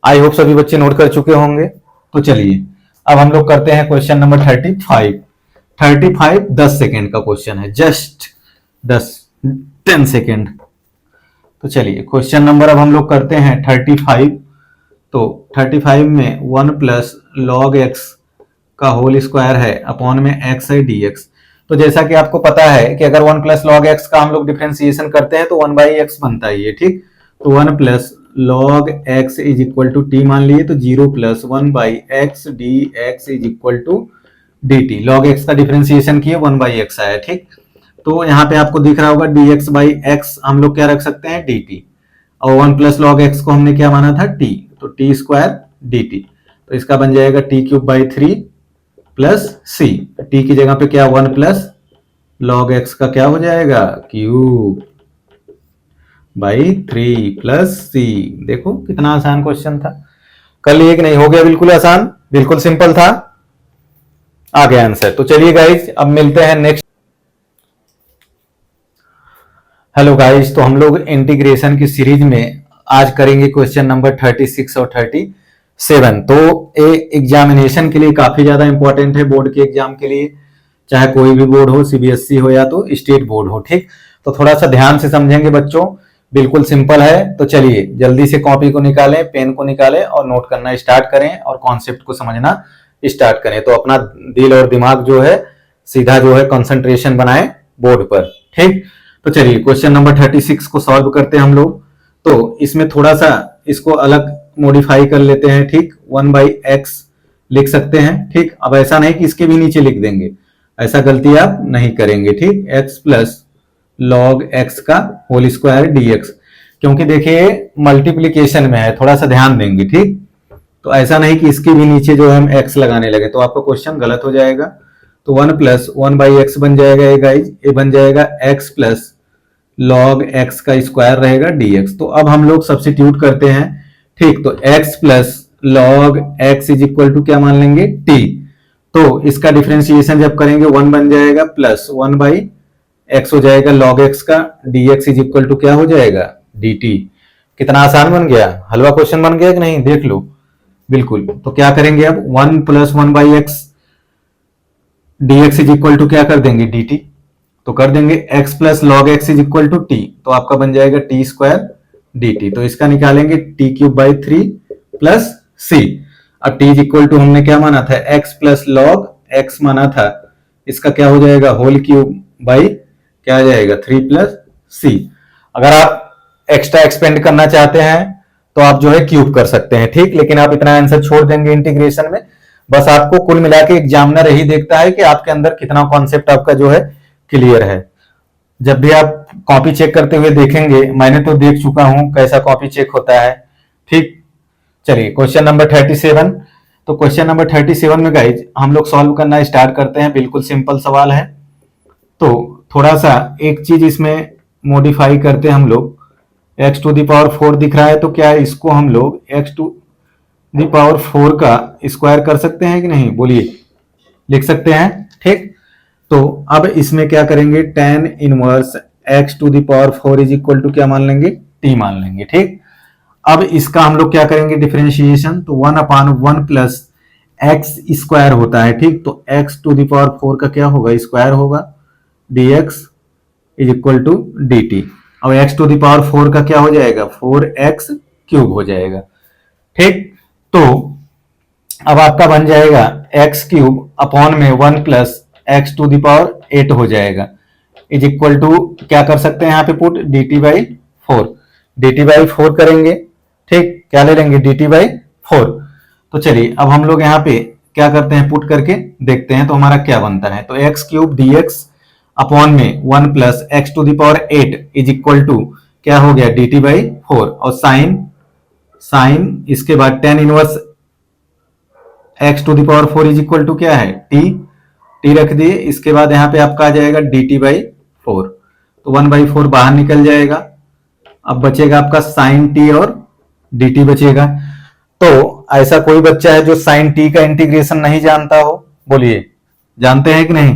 आई होप सभी बच्चे नोट कर चुके होंगे। तो चलिए अब हम लोग करते हैं क्वेश्चन नंबर 35। 35 10 सेकेंड का क्वेश्चन है, जस्ट 10 सेकेंड। तो चलिए क्वेश्चन नंबर अब हम लोग करते हैं 35। तो 35 में 1 प्लस लॉग एक्स का होल स्क्वायर है अपॉन में एक्स है dx। तो जैसा कि आपको पता है कि अगर 1 प्लस लॉग एक्स का हम लोग डिफरेंशिएशन करते हैं तो 1 बाई एक्स बनता है ये, ठीक। तो 1 plus log x is equal to t मान लिए, तो 0 plus 1 by x d x is equal to d t. Log x का डिफरेंशिएशन किए 1 बाई एक्स आया, ठीक। तो यहाँ पे आपको दिख रहा होगा डी एक्स बाई एक्स हम लोग क्या रख सकते हैं, डी टी। और 1 प्लस लॉग एक्स को हमने क्या माना था, टी, तो टी स्क्वायर डी टी। तो इसका बन जाएगा t cube by 3 plus c. T की जगह पे क्या 1 प्लस लॉग एक्स का क्या हो जाएगा, क्यूब बाई 3 प्लस सी। देखो कितना आसान क्वेश्चन था, कल एक नहीं हो गया, बिल्कुल आसान, बिल्कुल सिंपल था, आ गया आंसर। तो चलिए गाइज अब मिलते हैं नेक्स्ट। हेलो गाइज, तो हम लोग इंटीग्रेशन की सीरीज में आज करेंगे क्वेश्चन नंबर 36 और 37। तो ये एग्जामिनेशन के लिए काफी ज्यादा इंपॉर्टेंट है, बोर्ड के एग्जाम के लिए, चाहे कोई भी बोर्ड हो, सीबीएसई हो या तो स्टेट बोर्ड हो, ठीक। तो थोड़ा सा ध्यान से समझेंगे बच्चों, बिल्कुल सिंपल है। तो चलिए जल्दी से कॉपी को निकालें, पेन को निकालें और नोट करना स्टार्ट करें और कॉन्सेप्ट को समझना स्टार्ट करें। तो अपना दिल और दिमाग जो है सीधा जो है कंसंट्रेशन बनाएं बोर्ड पर, ठीक। तो चलिए क्वेश्चन नंबर 36 को सॉल्व करते हैं हम लोग। तो इसमें थोड़ा सा इसको अलग मॉडिफाई कर लेते हैं, ठीक। 1 बाई एक्स लिख सकते हैं, ठीक। अब ऐसा नहीं कि इसके भी नीचे लिख देंगे, ऐसा गलती आप नहीं करेंगे, ठीक। एक्स प्लस लॉग एक्स का होल स्क्वायर डीएक्स, क्योंकि देखिए मल्टीप्लीकेशन में है, थोड़ा सा ध्यान देंगे, ठीक। तो ऐसा नहीं कि इसके भी नीचे जो हम एक्स लगाने लगे तो आपका क्वेश्चन गलत हो जाएगा। तो 1 प्लस 1 बाई एक्स बन जाएगा ये गाइज, ये बन जाएगा एक्स प्लस लॉग एक्स का स्क्वायर रहेगा डीएक्स। तो अब हम लोग सब्स्टिट्यूट करते हैं, ठीक। तो x plus log x is equal to क्या मान लेंगे, टी। तो इसका डिफरेंशिएशन जब करेंगे 1 बन जाएगा प्लस 1 बाई एक्स हो जाएगा लॉग एक्स का, dx इज इक्वल टू क्या हो जाएगा, dt। कितना आसान बन गया, हलवा क्वेश्चन बन गया कि नहीं, देख लो बिल्कुल। तो क्या करेंगे अब 1 plus 1 by x dx is equal to क्या कर देंगे, dt। तो कर देंगे x plus log x is equal to t, तो आपका बन जाएगा टी स्क्वायर dt। तो इसका निकालेंगे टी क्यूब बाई 3 प्लस सी। अब टी इज इक्वल टू हमने क्या माना था, x प्लस लॉग एक्स माना था, इसका क्या हो जाएगा होल क्यूब बाई क्या आ जाएगा 3 प्लस सी। अगर आप एक्स्ट्रा एक्सपेंड करना चाहते हैं तो आप जो है क्यूब कर सकते हैं, ठीक। लेकिन आप इतना आंसर छोड़ देंगे इंटीग्रेशन में, बस आपको कुल मिला के एग्जामिनर यही देखता है कि आपके अंदर कितना कॉन्सेप्ट आपका जो है क्लियर है। जब भी आप कॉपी चेक करते हुए देखेंगे, मैंने तो देख चुका हूं कैसा कॉपी चेक होता है, ठीक। चलिए क्वेश्चन नंबर 37। तो क्वेश्चन नंबर 37 में गाइज हम लोग सॉल्व करना स्टार्ट करते हैं, बिल्कुल सिंपल सवाल है। तो थोड़ा सा एक चीज इसमें मॉडिफाई करते हैं हम लोग, x टू द पावर 4 दिख रहा है, तो क्या इसको हम लोग x टू द पावर 4 का स्क्वायर कर सकते हैं कि नहीं, बोलिए, लिख सकते हैं, ठीक। तो अब इसमें क्या करेंगे, tan inverse x to the power 4 is equal to क्या मान लेंगे, t मान लेंगे, ठीक। अब इसका हम लोग क्या करेंगे डिफरेंशिएशन, तो 1 अपान 1 प्लस एक्स स्क्वायर होता है, ठीक। तो x टू द पावर 4 का क्या होगा, स्क्वायर होगा, dx is equal to dt। अब x टू द पावर 4 का क्या हो जाएगा, 4x क्यूब हो जाएगा, ठीक। तो अब आपका बन जाएगा x क्यूब अपॉन में 1 plus x to the power 8 हो जाएगा, इज इक्वल टू क्या कर सकते हैं यहाँ पे put, dt by 4। dt by 4 करेंगे, ठीक, क्या ले लेंगे, dt बाई 4। तो चलिए अब हम लोग यहाँ पे क्या करते हैं, पुट करके देखते हैं तो हमारा क्या बनता है। तो एक्स क्यूब dx अपॉन में 1 plus x to the power 8 is equal to क्या हो गया, dt बाई 4। और साइन इसके बाद tan inverse x to the power 4 is equal to क्या है, t रख दिए, इसके बाद यहाँ पे आपका आ जाएगा dt बाई 4। तो 1 बाई 4 बाहर निकल जाएगा, अब बचेगा आपका साइन t और dt बचेगा। तो ऐसा कोई बच्चा है जो साइन टी का इंटीग्रेशन नहीं जानता हो? बोलिए, जानते हैं कि नहीं?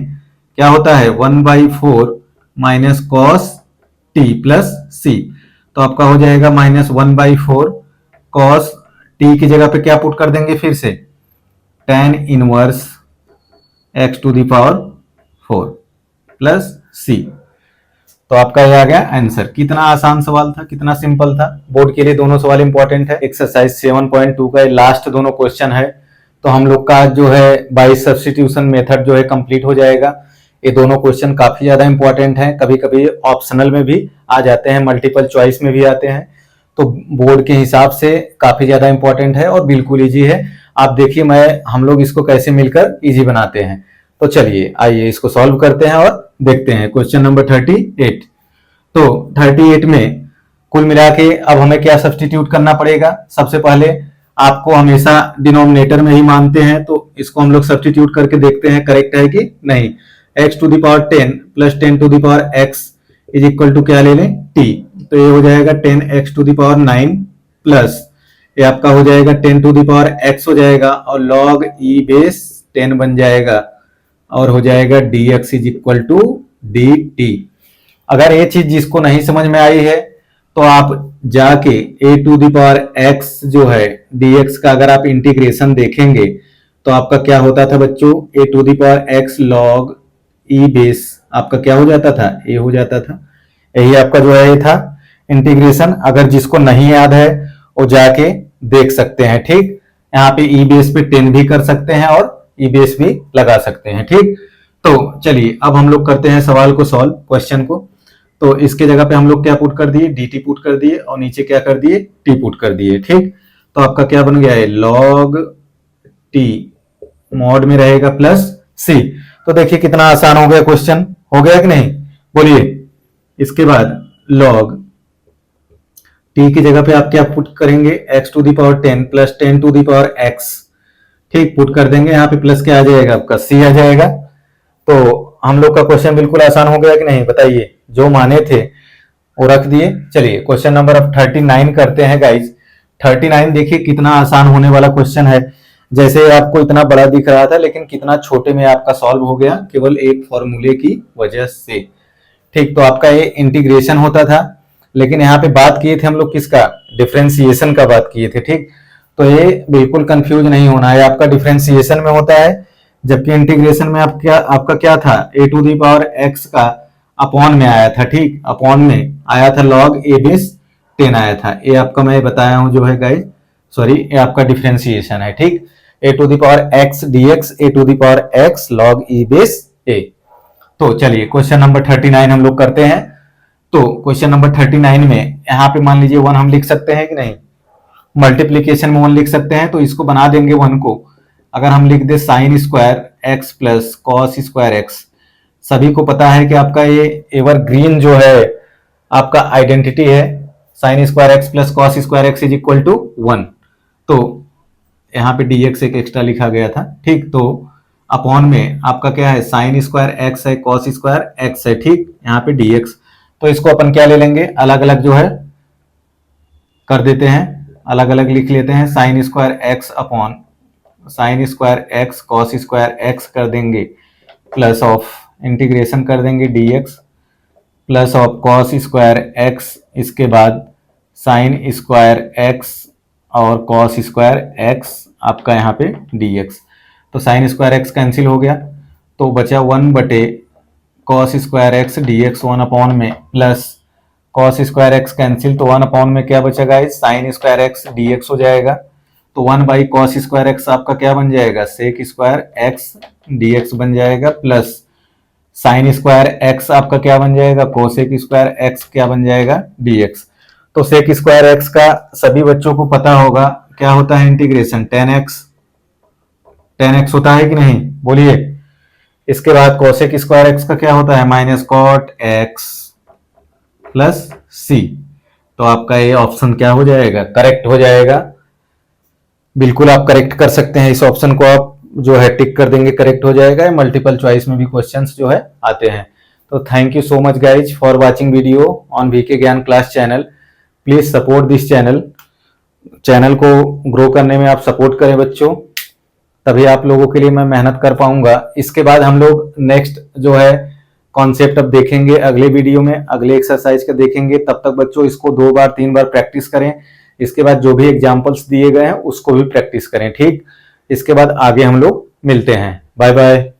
क्या होता है 1/4 minus cos T plus C. तो आपका हो जाएगा -1/4 कॉस टी की जगह पे क्या पुट कर देंगे फिर से, tan inverse x to the power 4 plus C. तो आपका ये आ गया आंसर। कितना आसान सवाल था, कितना सिंपल था। बोर्ड के लिए दोनों सवाल इंपॉर्टेंट है। एक्सरसाइज 7.2 का लास्ट दोनों क्वेश्चन है, तो हम लोग का जो है बाय सब्स्टिट्यूशन मेथड जो है कंप्लीट हो जाएगा। ये दोनों क्वेश्चन काफी ज्यादा इंपॉर्टेंट हैं, कभी कभी ऑप्शनल में भी आ जाते हैं, मल्टीपल चॉइस में भी आते हैं, तो बोर्ड के हिसाब से काफी ज्यादा इंपॉर्टेंट है और बिल्कुल इजी है। आप देखिए हम लोग इसको कैसे मिलकर इजी बनाते हैं। तो चलिए आइए इसको सॉल्व करते हैं और देखते हैं क्वेश्चन नंबर 38। तो 38 में कुल मिला के अब हमें क्या सब्स्टिट्यूट करना पड़ेगा। सबसे पहले आपको हमेशा डिनोमिनेटर में ही मानते हैं, तो इसको हम लोग सब्स्टिट्यूट करके देखते हैं करेक्ट है कि नहीं। x to the power 10 plus 10 to the power x is equal to क्या ले लें, t। तो ये हो जाएगा 10x to the power 9 plus ये आपका हो जाएगा 10 टू द पावर x हो जाएगा और log e बेस 10 बन जाएगा और हो जाएगा dx is equal to dt। अगर ये चीज जिसको नहीं समझ में आई है तो आप जाके a to the power x जो है dx का अगर आप इंटीग्रेशन देखेंगे तो आपका क्या होता था बच्चों, a to the power x log e base आपका क्या हो जाता था, a हो जाता था। यही आपका जो है ये था इंटीग्रेशन। अगर जिसको नहीं याद है वो जाके देख सकते हैं, ठीक। यहाँ पे e बेस पे 10 भी कर सकते हैं और ई बेस भी लगा सकते हैं, ठीक। तो चलिए अब हम लोग करते हैं सवाल को सॉल्व, क्वेश्चन को। तो इसके जगह पे हम लोग क्या पुट कर दिए, dt पुट कर दिए और नीचे क्या कर दिए, t पुट कर दिए, ठीक। तो आपका क्या बन गया है, log t मॉड में रहेगा प्लस c। तो देखिए कितना आसान हो गया क्वेश्चन, हो गया कि नहीं, बोलिए। इसके बाद log t की जगह पे आप क्या पुट करेंगे, x to the power 10 plus 10 to the power x, ठीक, पुट कर देंगे। यहाँ पे प्लस क्या आ जाएगा, आपका c आ जाएगा। तो हम लोग का क्वेश्चन बिल्कुल आसान हो गया कि नहीं, बताइए। जो माने थे वो रख दिए। चलिए क्वेश्चन नंबर अब 39 करते हैं गाइज। 39 देखिए कितना आसान होने वाला क्वेश्चन है। जैसे आपको इतना बड़ा दिख रहा था लेकिन कितना छोटे में आपका सॉल्व हो गया, केवल एक फॉर्मूले की वजह से, ठीक। तो आपका ये इंटीग्रेशन होता था, लेकिन यहाँ पे बात किए थे हम लोग किसका, डिफरेंशिएशन का बात किए थे, ठीक। तो ये बिल्कुल कंफ्यूज नहीं होना है, आपका डिफरेंशिएशन में होता है, जबकि इंटीग्रेशन में आपका क्या था, a to the power x का अपॉन में आया था, ठीक। अपॉन में आया था log a बेस 10 आया था। ये आपका मैं बताया हूं जो है गाइस, सॉरी, ये आपका डिफरेंशिएशन है, ठीक। a to the power x dx a to the power x log e base a। तो चलिए क्वेश्चन नंबर 39 हम लोग करते हैं। तो क्वेश्चन नंबर 39 में यहाँ पे मान लीजिए 1 हम लिख सकते हैं कि नहीं, मल्टीप्लीकेशन में 1 लिख सकते हैं। तो इसको बना देंगे 1 को, अगर हम लिख दे sine square x plus cos square x. सभी को पता है कि आपका ये एवरग्रीन जो है आपका आइडेंटिटी है, sine square x plus cos square x is equal to 1। तो यहाँ पे dx एक एक्स्ट्रा लिखा गया था, ठीक। तो अपॉन में आपका क्या है, साइन स्क्वायर एक्स है, कॉस स्क्वायर एक्स है, ठीक। यहाँ पे dx, तो इसको अपन क्या ले लेंगे, अलग अलग जो है कर देते हैं, अलग अलग लिख लेते हैं। Sign square x upon sign square x cos square x कर देंगे, प्लस ऑफ इंटीग्रेशन कर देंगे dx plus of cos square x, इसके बाद साइन स्क्वायर एक्स और कॉस स्क्वायर एक्स आपका यहाँ पे dx। तो साइन स्क्वायर एक्स कैंसिल हो गया, तो बचा 1 बटे cos square x dx 1 upon में, plus cos square x cancel, तो 1 अपॉन में क्या बचेगा, साइन स्क्वायर एक्स dx हो जाएगा। तो 1 बाई कॉस स्क्वायर एक्स आपका क्या बन जाएगा, सेक स्क्वायर एक्स dx बन जाएगा, प्लस साइन स्क्वायर एक्स आपका क्या बन जाएगा, कोसेक स्क्वायर एक्स क्या बन जाएगा, dx। तो सेक स्क्वायर एक्स का सभी बच्चों को पता होगा क्या होता है इंटीग्रेशन, tan x होता है कि नहीं, बोलिए। इसके बाद कोसेक स्क्वायर एक्स का क्या होता है, minus cot x plus C. तो आपका ये ऑप्शन क्या हो जाएगा, करेक्ट हो जाएगा। बिल्कुल आप करेक्ट कर सकते हैं, इस ऑप्शन को आप जो है टिक कर देंगे, करेक्ट हो जाएगा। मल्टीपल चॉइस में भी क्वेश्चंस जो है आते हैं। तो thank you so much guys for watching video on VK Gyan class channel. Please support this channel. Channel को ग्रो करने में आप सपोर्ट करें बच्चों, तभी आप लोगों के लिए मैं मेहनत कर पाऊंगा। इसके बाद हम लोग नेक्स्ट जो है कॉन्सेप्ट अब देखेंगे अगले वीडियो में, अगले एक्सरसाइज का देखेंगे। तब तक बच्चों इसको 2 बार 3 बार प्रैक्टिस करें। इसके बाद जो भी एग्जाम्पल्स दिए गए हैं उसको भी प्रैक्टिस करें, ठीक। इसके बाद आगे हम लोग मिलते हैं। Bye bye.